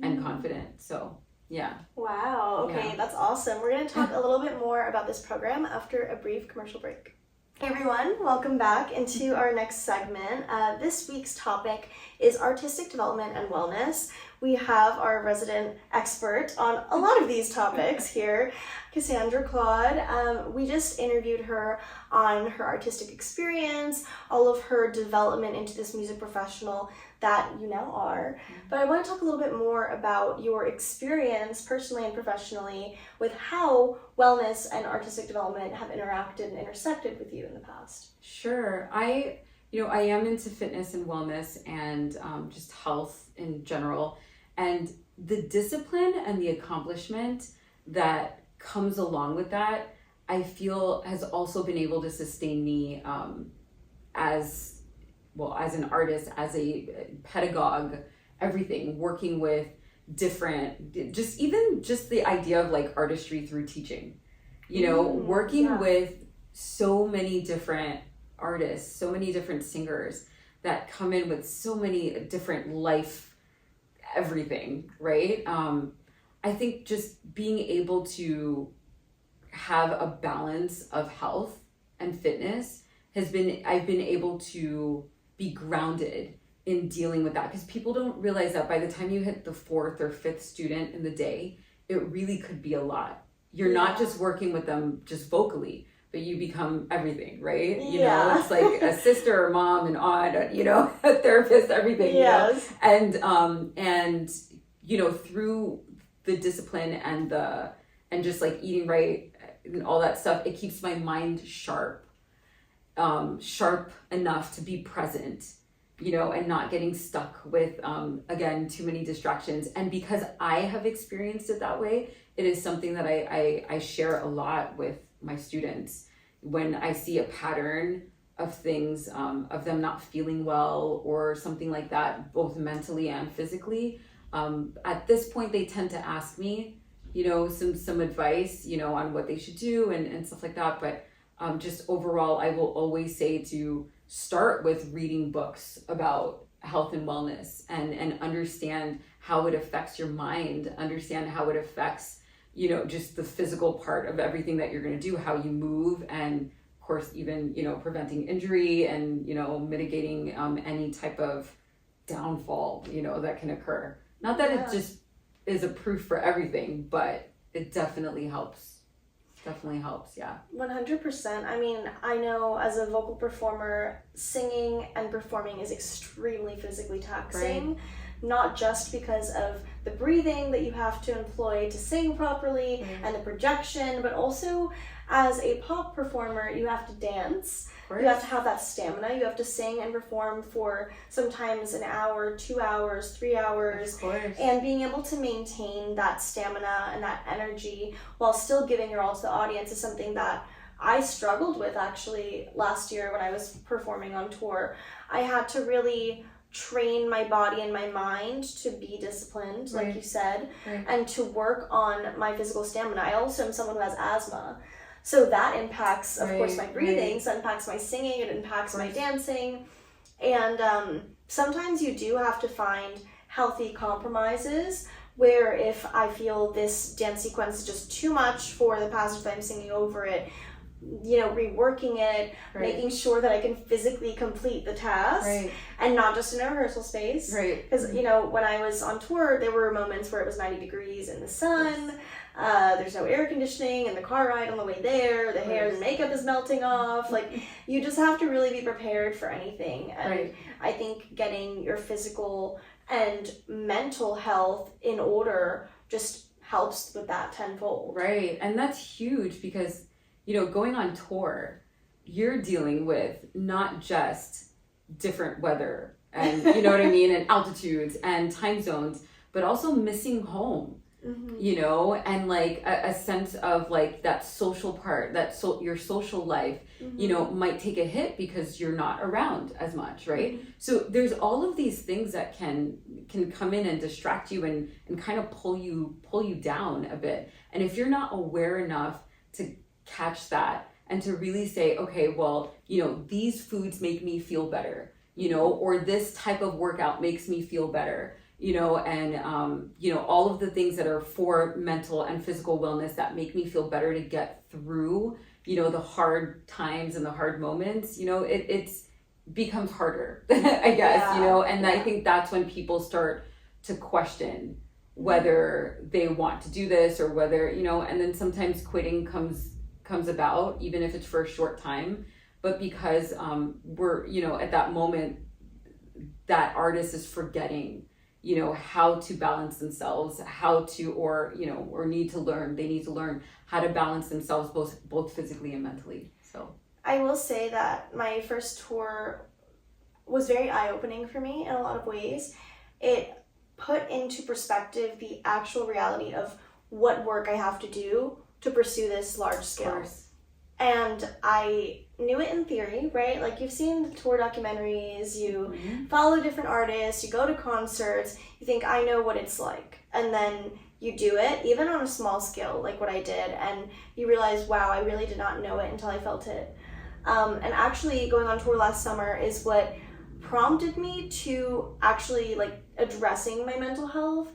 and confident. So, yeah. Wow. Okay, that's awesome. We're going to talk a little bit more about this program after a brief commercial break. Hey everyone, welcome back into our next segment. This week's topic is artistic development and wellness. We have our resident expert on a lot of these topics here, Cassandra Claude. We just interviewed her on her artistic experience, all of her development into this music professional that you now are. But I want to talk a little bit more about your experience personally and professionally with how wellness and artistic development have interacted and intersected with you in the past. Sure. I am into fitness and wellness and just health in general. And the discipline and the accomplishment that comes along with that, I feel has also been able to sustain me as an artist, as a pedagogue, everything, working with different, just the idea of like artistry through teaching, working with so many different artists, so many different singers that come in with so many different life everything, right? I think just being able to have a balance of health and fitness I've been able to be grounded in dealing with that, because people don't realize that by the time you hit the 4th or 5th student in the day, it really could be a lot. You're not just working with them just vocally, but you become everything, right? It's like a sister or mom and aunt, a therapist, everything. And through the discipline and and just like eating right and all that stuff, it keeps my mind sharp enough to be present, and not getting stuck with, again, too many distractions. And because I have experienced it that way, it is something that I share a lot with my students. When I see a pattern of things, of them not feeling well or something like that, both mentally and physically, at this point, they tend to ask me, some advice, on what they should do and stuff like that. But just overall, I will always say to start with reading books about health and wellness and understand how it affects your mind, understand how it affects, just the physical part of everything that you're going to do, how you move, and of course, even, preventing injury and, mitigating any type of downfall, that can occur. Not that it just is a proof for everything, but it definitely helps. Definitely helps, yeah. 100%. I mean, I know as a vocal performer, singing and performing is extremely physically taxing. Right. Not just because of the breathing that you have to employ to sing properly and the projection, but also as a pop performer, you have to dance. You have to have that stamina. You have to sing and perform for sometimes an hour, 2 hours, 3 hours. Of course. And being able to maintain that stamina and that energy while still giving your all to the audience is something that I struggled with actually last year when I was performing on tour. I had to really train my body and my mind to be disciplined, like you said, and to work on my physical stamina. I also am someone who has asthma. So that impacts, of course, my breathing, so it impacts my singing, it impacts my dancing. And sometimes you do have to find healthy compromises where if I feel this dance sequence is just too much for the passage that I'm singing over it, reworking it, making sure that I can physically complete the task and not just in a rehearsal space. Because, when I was on tour, there were moments where it was 90 degrees in the sun. There's no air conditioning in the car ride on the way there. The hair and makeup is melting off. Like, you just have to really be prepared for anything. And I think getting your physical and mental health in order just helps with that tenfold. Right. And that's huge because, going on tour, you're dealing with not just different weather and, and altitudes and time zones, but also missing home. And like a sense of like that social part, your social life, might take a hit because you're not around as much, right? So there's all of these things that can come in and distract you and kind of pull you down a bit. And if you're not aware enough to catch that and to really say, okay, well, these foods make me feel better, or this type of workout makes me feel better. All of the things that are for mental and physical wellness that make me feel better to get through, the hard times and the hard moments, it's becomes harder, I guess, and I think that's when people start to question whether they want to do this or whether, and then sometimes quitting comes about, even if it's for a short time, but because we're, at that moment, that artist is forgetting how to balance themselves, or need to learn how to balance themselves both physically and mentally. So I will say that my first tour was very eye-opening for me in a lot of ways. It put into perspective the actual reality of what work I have to do to pursue this large scale. And I knew it in theory, right? Like, you've seen the tour documentaries, you follow different artists, you go to concerts, you think, I know what it's like. And then you do it, even on a small scale, like what I did, and you realize, wow, I really did not know it until I felt it. And actually, going on tour last summer is what prompted me to actually, addressing my mental health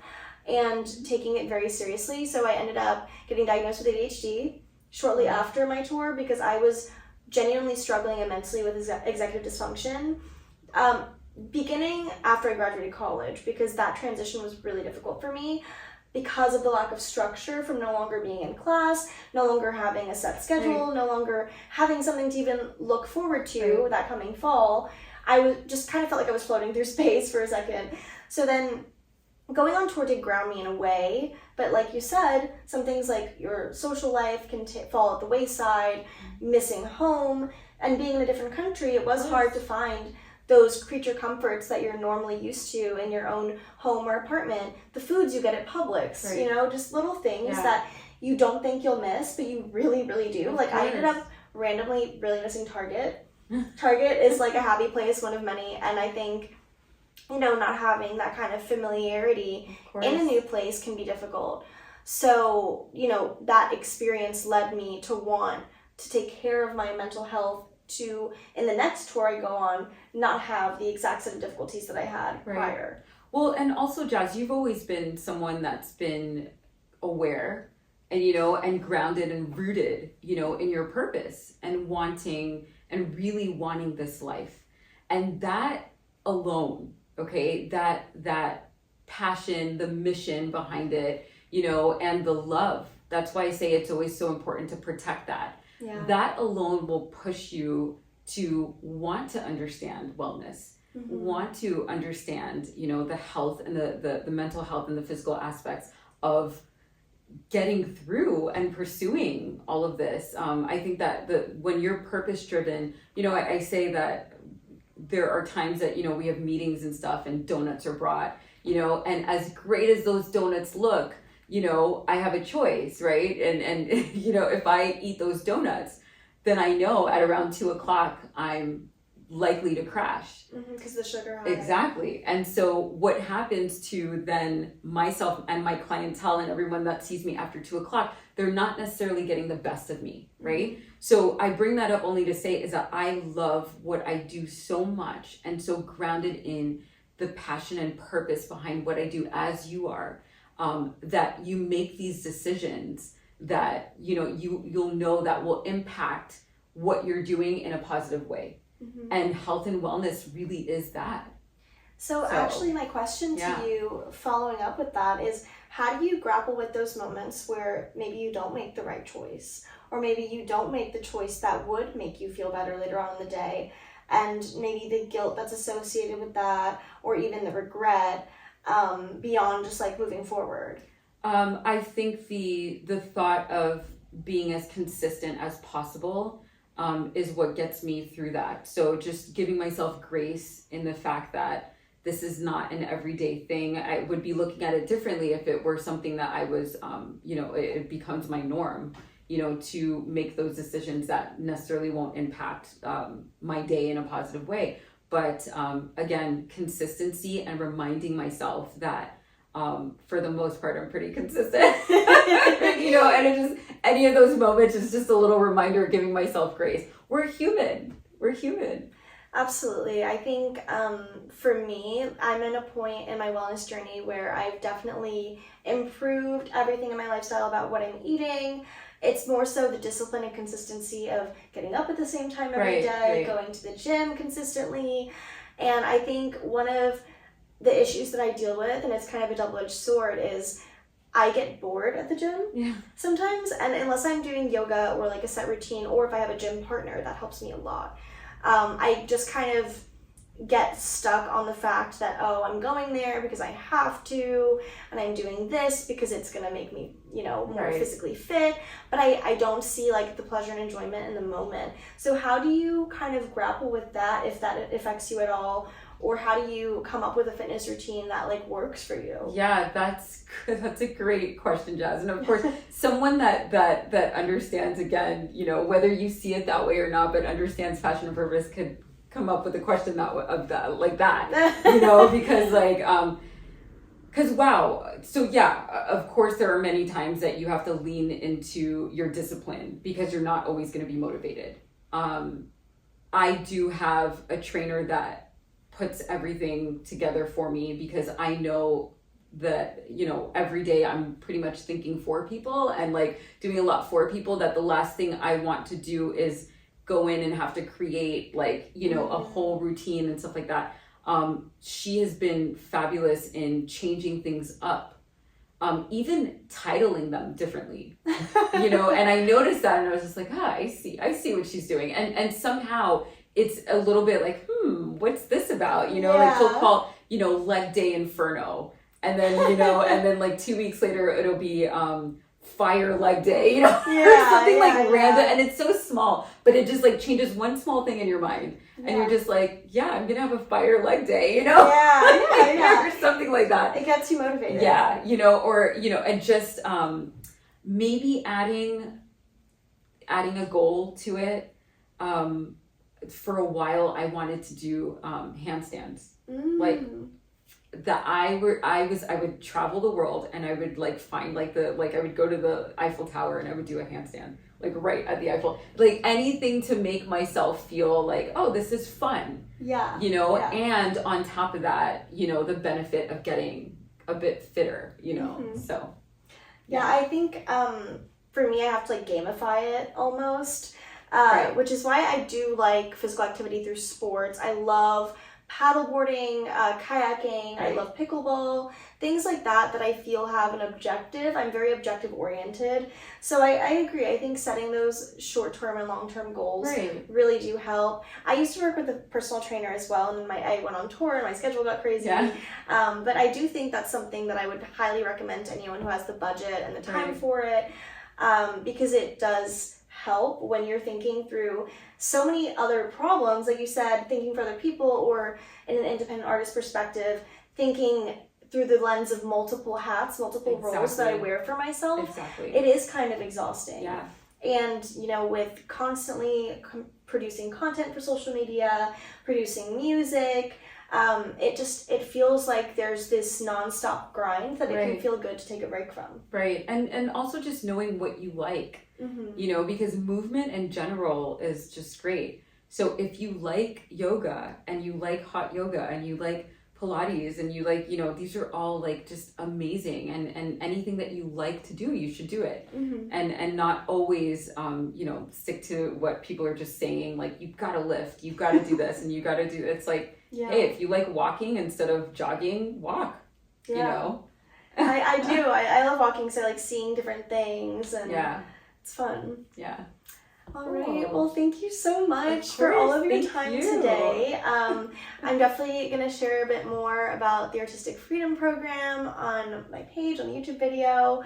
and taking it very seriously. So I ended up getting diagnosed with ADHD shortly after my tour because I was genuinely struggling immensely with executive dysfunction, beginning after I graduated college, because that transition was really difficult for me because of the lack of structure from no longer being in class, no longer having a set schedule, no longer having something to even look forward to that coming fall. I was just kind of felt like I was floating through space for a second. So then going on tour did ground me in a way, but like you said, some things like your social life can fall at the wayside, missing home, and being in a different country, it was hard to find those creature comforts that you're normally used to in your own home or apartment, the foods you get at Publix, Right. you know, just little things that you don't think you'll miss, but you really, really do. Like, I ended up randomly really missing Target. Target is like a happy place, one of many, and I think, you know, not having that kind of familiarity in a new place can be difficult. So, you know, that experience led me to want to take care of my mental health, to, in the next tour I go on, not have the exact set of difficulties that I had prior. Well, and also, Jazz, you've always been someone that's been aware and, you know, and grounded and rooted, you know, in your purpose and wanting and really wanting this life. And that alone, okay, that passion, the mission behind it, you know, and the love. That's why I say it's always so important to protect that. Yeah. That alone will push you to want to understand wellness, want to understand, you know, the health and the mental health and the physical aspects of getting through and pursuing all of this. I think that when you're purpose driven, you know, I say that there are times that, you know, we have meetings and stuff and donuts are brought, you know, and as great as those donuts look, you know, I have a choice, right? And you know, if I eat those donuts, then I know at around 2:00 I'm likely to crash. Because the sugar high. Exactly. And so what happens to then myself and my clientele and everyone that sees me after 2:00, they're not necessarily getting the best of me, right? So I bring that up only to say is that I love what I do so much and so grounded in the passion and purpose behind what I do, as you are. That you make these decisions that, you know, you'll know that will impact what you're doing in a positive way. And health and wellness really is that. So actually my question to you following up with that is, how do you grapple with those moments where maybe you don't make the right choice, or maybe you don't make the choice that would make you feel better later on in the day, and maybe the guilt that's associated with that, or even the regret, beyond just like moving forward? I think the thought of being as consistent as possible is what gets me through that. So just giving myself grace in the fact that this is not an everyday thing. I would be looking at it differently if it were something that I was, you know, it becomes my norm, you know, to make those decisions that necessarily won't impact my day in a positive way. But again, consistency and reminding myself that for the most part, I'm pretty consistent, you know, and it just, any of those moments is just a little reminder, giving myself grace. We're human. Absolutely. I think for me, I'm in a point in my wellness journey where I've definitely improved everything in my lifestyle about what I'm eating. It's more so the discipline and consistency of getting up at the same time every day, going to the gym consistently. And I think one of the issues that I deal with, and it's kind of a double-edged sword, is I get bored at the gym sometimes. And unless I'm doing yoga or like a set routine, or if I have a gym partner, that helps me a lot. I just kind of get stuck on the fact that, oh, I'm going there because I have to, and I'm doing this because it's going to make me, you know, more physically fit, but I don't see like the pleasure and enjoyment in the moment. So how do you kind of grapple with that, if that affects you at all, or how do you come up with a fitness routine that like works for you? Yeah, that's a great question, Jazz. And of course, someone that understands, again, you know, whether you see it that way or not, but understands passion and purpose could come up with a question like that, you know, because like, because wow. So yeah, of course there are many times that you have to lean into your discipline because you're not always going to be motivated. I do have a trainer that puts everything together for me because I know that, you know, every day I'm pretty much thinking for people and like doing a lot for people, that the last thing I want to do is go in and have to create like, you know, a whole routine and stuff like that. She has been fabulous in changing things up, even titling them differently, you know, and I noticed that and I was just like, I see what she's doing. And somehow it's a little bit like, what's this about? You know, like she'll call, you know, leg day inferno, And then, and then like 2 weeks later, it'll be fire leg day, or something like random. And it's so small, but it just like changes one small thing in your mind. And you're just like, yeah, I'm going to have a fire leg day, or something like that. It gets you motivated. Yeah, and just maybe adding a goal to it. For a while, I wanted to do handstands. Like that I would travel the world and I would like find I would go to the Eiffel Tower and I would do a handstand like right at the Eiffel, like anything to make myself feel like, oh, this is fun. And on top of that, the benefit of getting a bit fitter, so I think for me, I have to like gamify it almost, which is why I do like physical activity through sports. I love paddleboarding, kayaking, I love pickleball, things like that I feel have an objective. I'm very objective oriented. So I agree. I think setting those short-term and long-term goals really do help. I used to work with a personal trainer as well, and I went on tour and my schedule got crazy. But I do think that's something that I would highly recommend to anyone who has the budget and the time for it, because it does help when you're thinking through so many other problems, like you said, thinking for other people, or in an independent artist perspective, thinking through the lens of multiple hats, multiple roles that I wear for myself. It is kind of exhausting. And with constantly producing content for social media, producing music, it feels like there's this nonstop grind that it can feel good to take a break from. And also just knowing what you like. Because movement in general is just great. So if you like yoga and you like hot yoga and you like Pilates and you like, these are all like just amazing, and anything that you like to do, you should do it. And not always, stick to what people are just saying, like, you've got to lift, you've got to do this, and you got to do, it's like, hey, if you like walking instead of jogging, walk, I do. I love walking, so I like seeing different things, and it's fun. All right. Well, thank you so much for all of your time today. I'm definitely going to share a bit more about the Artistic Freedom Program on my page, on the YouTube video.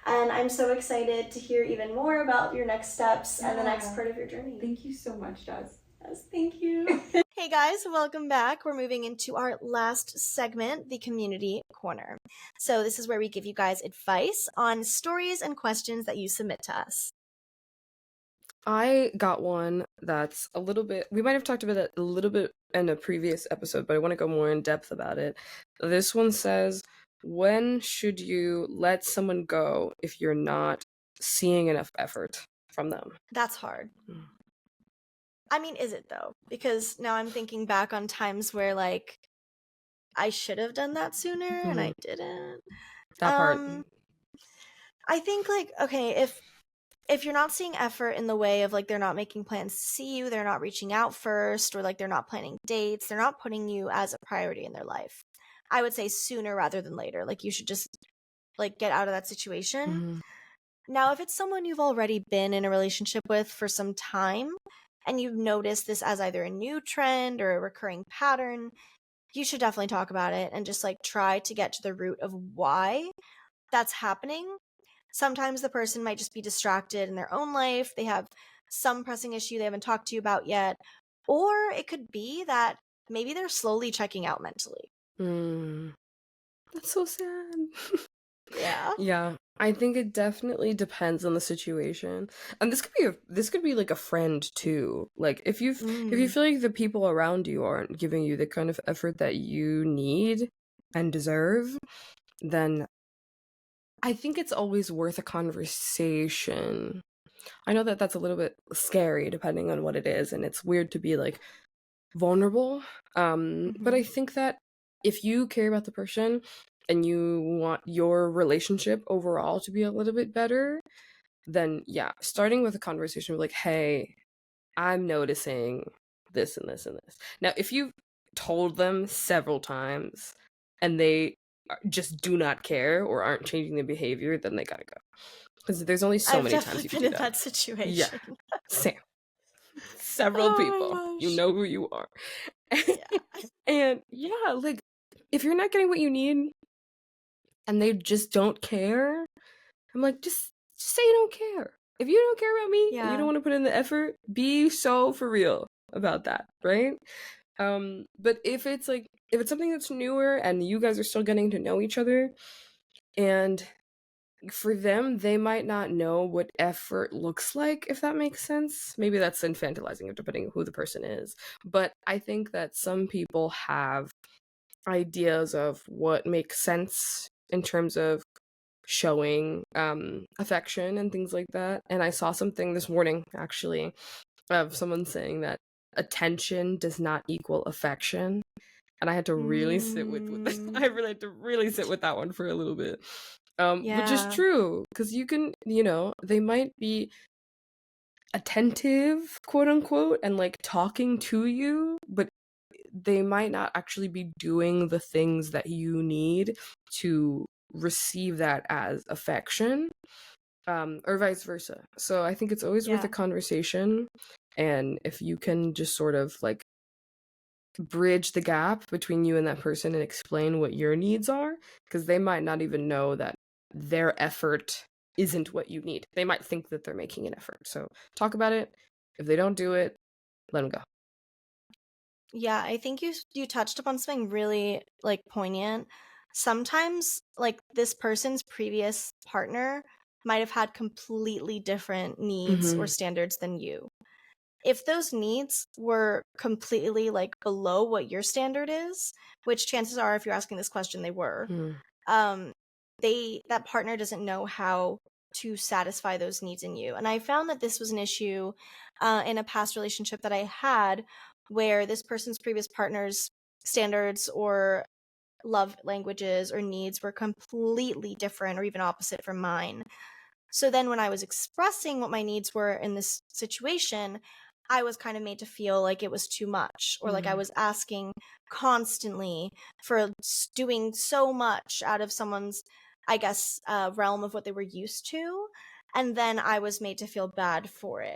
And I'm so excited to hear even more about your next steps and the next part of your journey. Thank you so much, Jazz. Yes, thank you. Hey guys, welcome back. We're moving into our last segment, the Community Corner. So this is where we give you guys advice on stories and questions that you submit to us. I got one that's a little bit, we might have talked about it a little bit in a previous episode, but I want to go more in depth about it. This one says, when should you let someone go if you're not seeing enough effort from them? That's hard. I mean, is it though? Because now I'm thinking back on times where like I should have done that sooner and I didn't. That part. I think like, okay, if you're not seeing effort in the way of like they're not making plans to see you, they're not reaching out first, or like they're not planning dates, they're not putting you as a priority in their life, I would say sooner rather than later. Like you should just like get out of that situation. Now, if it's someone you've already been in a relationship with for some time and you've noticed this as either a new trend or a recurring pattern, you should definitely talk about it and just like try to get to the root of why that's happening. Sometimes the person might just be distracted in their own life. They have some pressing issue they haven't talked to you about yet. Or it could be that maybe they're slowly checking out mentally. That's so sad. Yeah. I think it definitely depends on the situation. And this could be like a friend too. Like if you feel like the people around you aren't giving you the kind of effort that you need and deserve, then I think it's always worth a conversation. I know that that's a little bit scary depending on what it is, and it's weird to be like vulnerable. But I think that if you care about the person and you want your relationship overall to be a little bit better, then yeah, starting with a conversation like, hey, I'm noticing this and this and this. Now, if you've told them several times and they just do not care or aren't changing their behavior, then they gotta go. Because there's only so many times you can do that. I've definitely been in that situation. Yeah, Sam. Several people. You know who you are. And yeah, like if you're not getting what you need, and they just don't care, I'm like, just say you don't care. If you don't care about me and you don't want to put in the effort, be so for real about that, right? But if it's something that's newer and you guys are still getting to know each other, and for them, they might not know what effort looks like, if that makes sense. Maybe that's infantilizing it, depending on who the person is. But I think that some people have ideas of what makes sense in terms of showing affection and things like that. And I saw something this morning, actually, of someone saying that attention does not equal affection. And I had to really sit with I really had to really sit with that one for a little bit. Which is true, because you can, they might be attentive, quote unquote, and like talking to you, but they might not actually be doing the things that you need to receive that as affection, or vice versa. So I think it's always worth a conversation. And if you can just sort of like bridge the gap between you and that person and explain what your needs are, because they might not even know that their effort isn't what you need. They might think that they're making an effort. So talk about it. If they don't do it, let them go. Yeah, I think you touched upon something really like poignant. Sometimes like this person's previous partner might have had completely different needs or standards than you. If those needs were completely like below what your standard is, which chances are if you're asking this question they were, that partner doesn't know how to satisfy those needs in you. And I found that this was an issue in a past relationship that I had, where this person's previous partner's standards or love languages or needs were completely different or even opposite from mine. So then when I was expressing what my needs were in this situation, I was kind of made to feel like it was too much, or like I was asking constantly for doing so much out of someone's, I guess, realm of what they were used to. And then I was made to feel bad for it.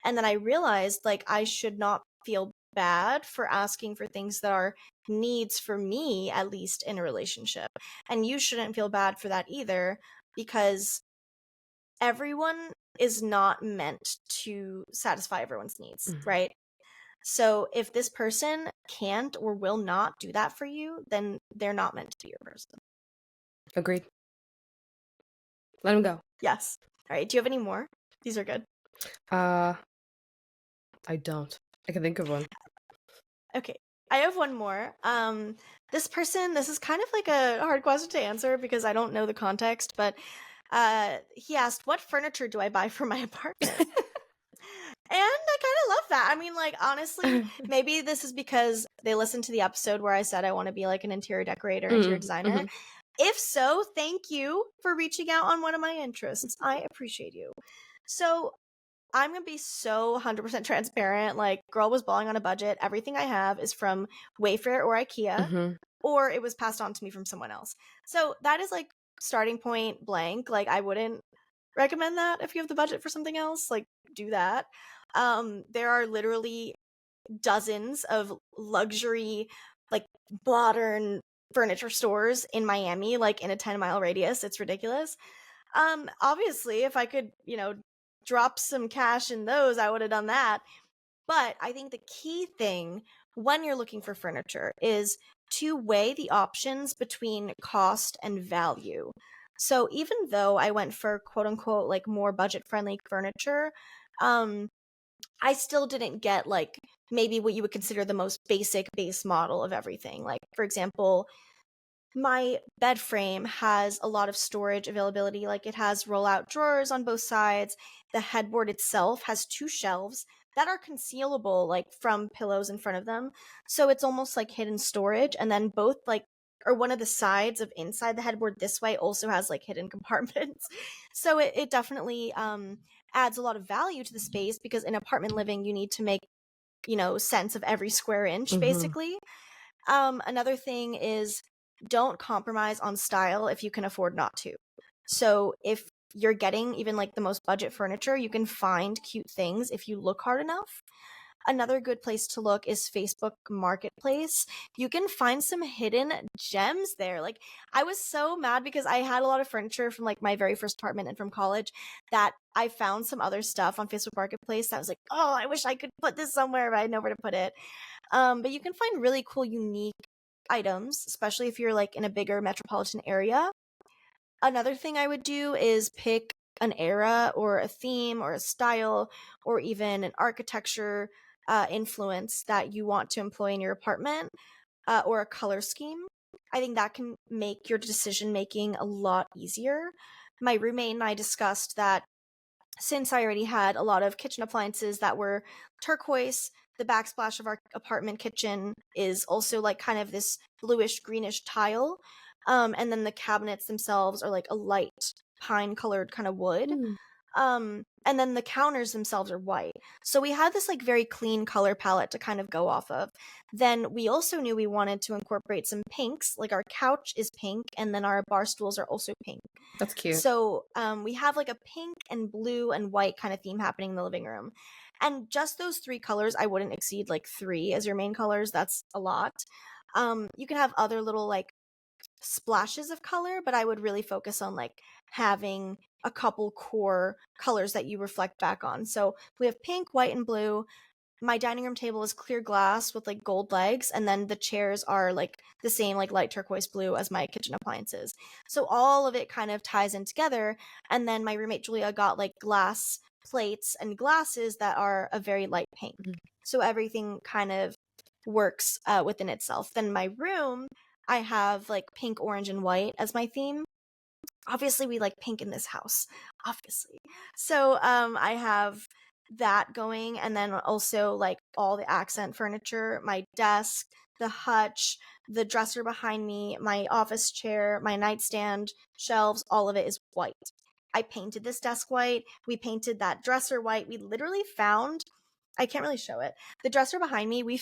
And then I realized like I should not feel bad for asking for things that are needs for me, at least in a relationship. And you shouldn't feel bad for that either, because everyone is not meant to satisfy everyone's needs, right? So if this person can't or will not do that for you, then they're not meant to be your person. Agreed. Let them go. Yes. All right. Do you have any more? These are good. I don't. I can think of one. Okay. I have one more. This is kind of like a hard question to answer because I don't know the context, but he asked, what furniture do I buy for my apartment? And I kind of love that. I mean, like, honestly, maybe this is because they listened to the episode where I said I want to be like an interior decorator, interior designer. If so, thank you for reaching out on one of my interests. I appreciate you. So I'm going to be so 100% transparent. Like, girl was balling on a budget. Everything I have is from Wayfair or IKEA, or it was passed on to me from someone else. So that is like starting point blank. Like, I wouldn't recommend that if you have the budget for something else. Like, do that. There are literally dozens of luxury, like modern furniture stores in Miami, like in a 10-mile radius. It's ridiculous. Obviously, if I could, drop some cash in those, I would have done that. But I think the key thing when you're looking for furniture is to weigh the options between cost and value. So even though I went for quote unquote like more budget friendly furniture, I still didn't get like maybe what you would consider the most basic base model of everything. Like, for example, my bed frame has a lot of storage availability. Like, it has roll-out drawers on both sides. The headboard itself has 2 shelves that are concealable, like from pillows in front of them. So it's almost like hidden storage. And then both like, or one of the sides of inside the headboard this way also has like hidden compartments. So it definitely adds a lot of value to the space, because in apartment living, you need to make, sense of every square inch, basically. Another thing is, don't compromise on style if you can afford not to. So if you're getting even like the most budget furniture, you can find cute things if you look hard enough. Another good place to look is Facebook Marketplace. You can find some hidden gems there. Like, I was so mad because I had a lot of furniture from like my very first apartment and from college that I found some other stuff on Facebook Marketplace that was like, oh, I wish I could put this somewhere, but I had nowhere to put it. But you can find really cool, unique items, especially if you're like in a bigger metropolitan area. Another thing I would do is pick an era or a theme or a style or even an architecture influence that you want to employ in your apartment, or a color scheme. I think that can make your decision making a lot easier. My roommate and I discussed that since I already had a lot of kitchen appliances that were turquoise, the backsplash of our apartment kitchen is also like kind of this bluish greenish tile. And then the cabinets themselves are like a light pine colored kind of wood. And then the counters themselves are white. So we had this like very clean color palette to kind of go off of. Then we also knew we wanted to incorporate some pinks, like our couch is pink and then our bar stools are also pink. That's cute. So we have like a pink and blue and white kind of theme happening in the living room. And just those three colors, I wouldn't exceed like 3 as your main colors. That's a lot. You can have other little like splashes of color, but I would really focus on like having a couple core colors that you reflect back on. So we have pink, white, and blue. My dining room table is clear glass with like gold legs, and then the chairs are like the same like light turquoise blue as my kitchen appliances. So all of it kind of ties in together. And then my roommate Julia got like glass plates and glasses that are a very light pink. So everything kind of works within itself. Then my room, I have like pink, orange, and white as my theme. Obviously, we like pink in this house, obviously. So I have that going, and then also like all the accent furniture, my desk, the hutch, the dresser behind me, my office chair, my nightstand, shelves, all of it is white. I painted this desk white. We painted that dresser white. We literally found, I can't really show it, the dresser behind me we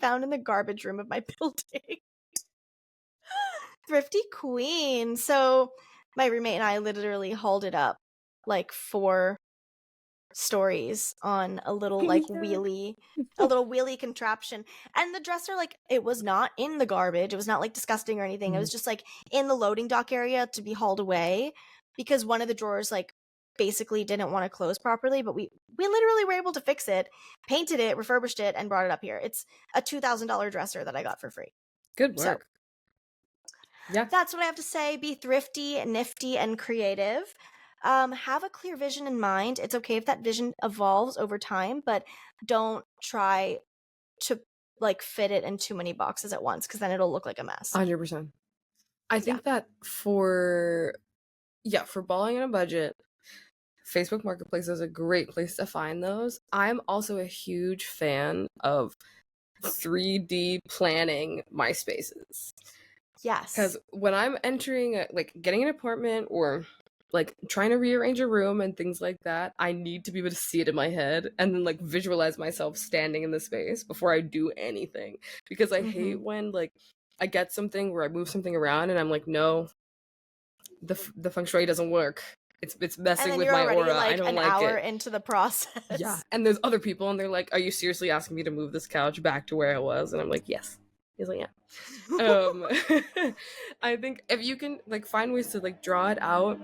found in the garbage room of my building. Thrifty queen. So my roommate and I literally hauled it up like 4 stories on a little like wheelie contraption. And the dresser, like, it was not in the garbage. It was not like disgusting or anything. It was just like in the loading dock area to be hauled away because one of the drawers like basically didn't want to close properly, but we literally were able to fix it, painted it, refurbished it, and brought it up here. It's a $2,000 dresser that I got for free. Good work. So, yeah, that's what I have to say. Be thrifty, nifty, and creative. Have a clear vision in mind. It's okay if that vision evolves over time, but don't try to like fit it in too many boxes at once because then it'll look like a mess. 100%. I think that for balling in a budget, Facebook Marketplace is a great place to find those. I'm also a huge fan of 3D planning my spaces. Yes. Because when I'm entering, like, getting an apartment or, like, trying to rearrange a room and things like that, I need to be able to see it in my head and then, like, visualize myself standing in the space before I do anything. Because I hate when, like, I get something where I move something around and I'm like, no, the feng shui doesn't work. It's messing with my aura. Like, I don't an like hour it. into the process. Yeah, and there's other people and they're like, are you seriously asking me to move this couch back to where I was? And I'm like, yes. He's like, yeah. I think if you can like find ways to like draw it out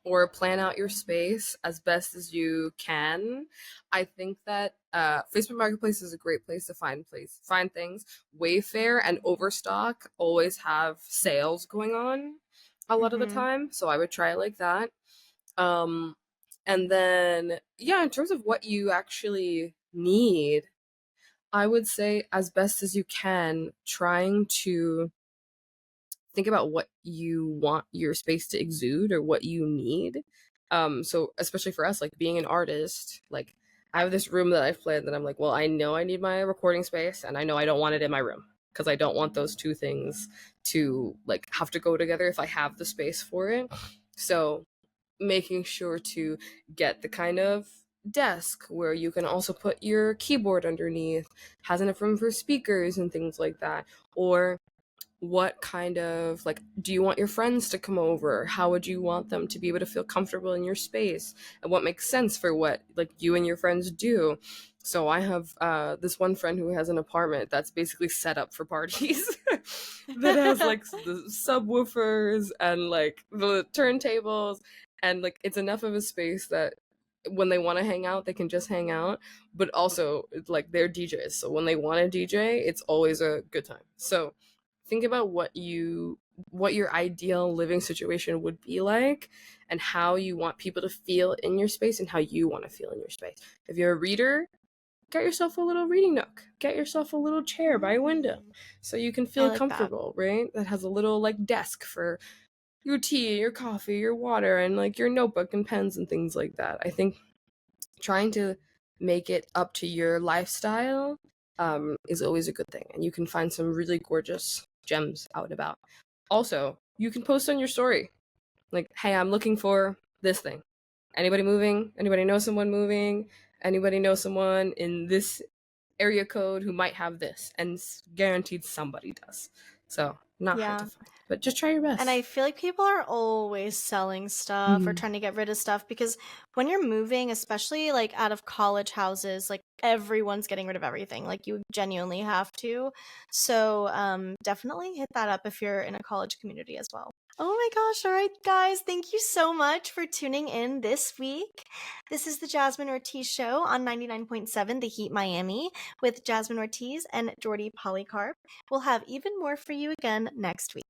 or plan out your space as best as you can, I think that Facebook Marketplace is a great place to find things. Wayfair and Overstock always have sales going on a lot of the time, so I would try it like that. And then in terms of what you actually need, I would say as best as you can, trying to think about what you want your space to exude or what you need. So especially for us, like being an artist, like I have this room that I've planned that I'm like, well, I know I need my recording space and I know I don't want it in my room because I don't want those two things to like have to go together if I have the space for it. So making sure to get the kind of desk where you can also put your keyboard underneath, has enough room for speakers and things like that, or what kind of, like, do you want your friends to come over? How would you want them to be able to feel comfortable in your space? And what makes sense for what, like, you and your friends do? So I have this one friend who has an apartment that's basically set up for parties that has like the subwoofers and like the turntables, and like it's enough of a space that when they want to hang out they can just hang out, but also like they're DJs, so when they want to DJ it's always a good time. So think about what your ideal living situation would be like, and how you want people to feel in your space and how you want to feel in your space. If you're a reader, get yourself a little reading nook, get yourself a little chair by a window so you can feel comfortable, right? That has a little like desk for your tea, your coffee, your water, and like your notebook and pens and things like that. I think trying to make it up to your lifestyle is always a good thing, and you can find some really gorgeous gems out and about. Also, you can post on your story, like, hey, I'm looking for this thing. Anybody moving? Anybody know someone moving? Anybody know someone in this area code who might have this? And guaranteed somebody does. So not hard to find, but just try your best. And I feel like people are always selling stuff or trying to get rid of stuff, because when you're moving, especially like out of college houses, like everyone's getting rid of everything. Like you genuinely have to. So definitely hit that up if you're in a college community as well. Oh my gosh. All right, guys. Thank you so much for tuning in this week. This is the Jasmine Ortiz Show on 99.7 The Heat Miami with Jasmine Ortiz and Jordi Polycarp. We'll have even more for you again next week.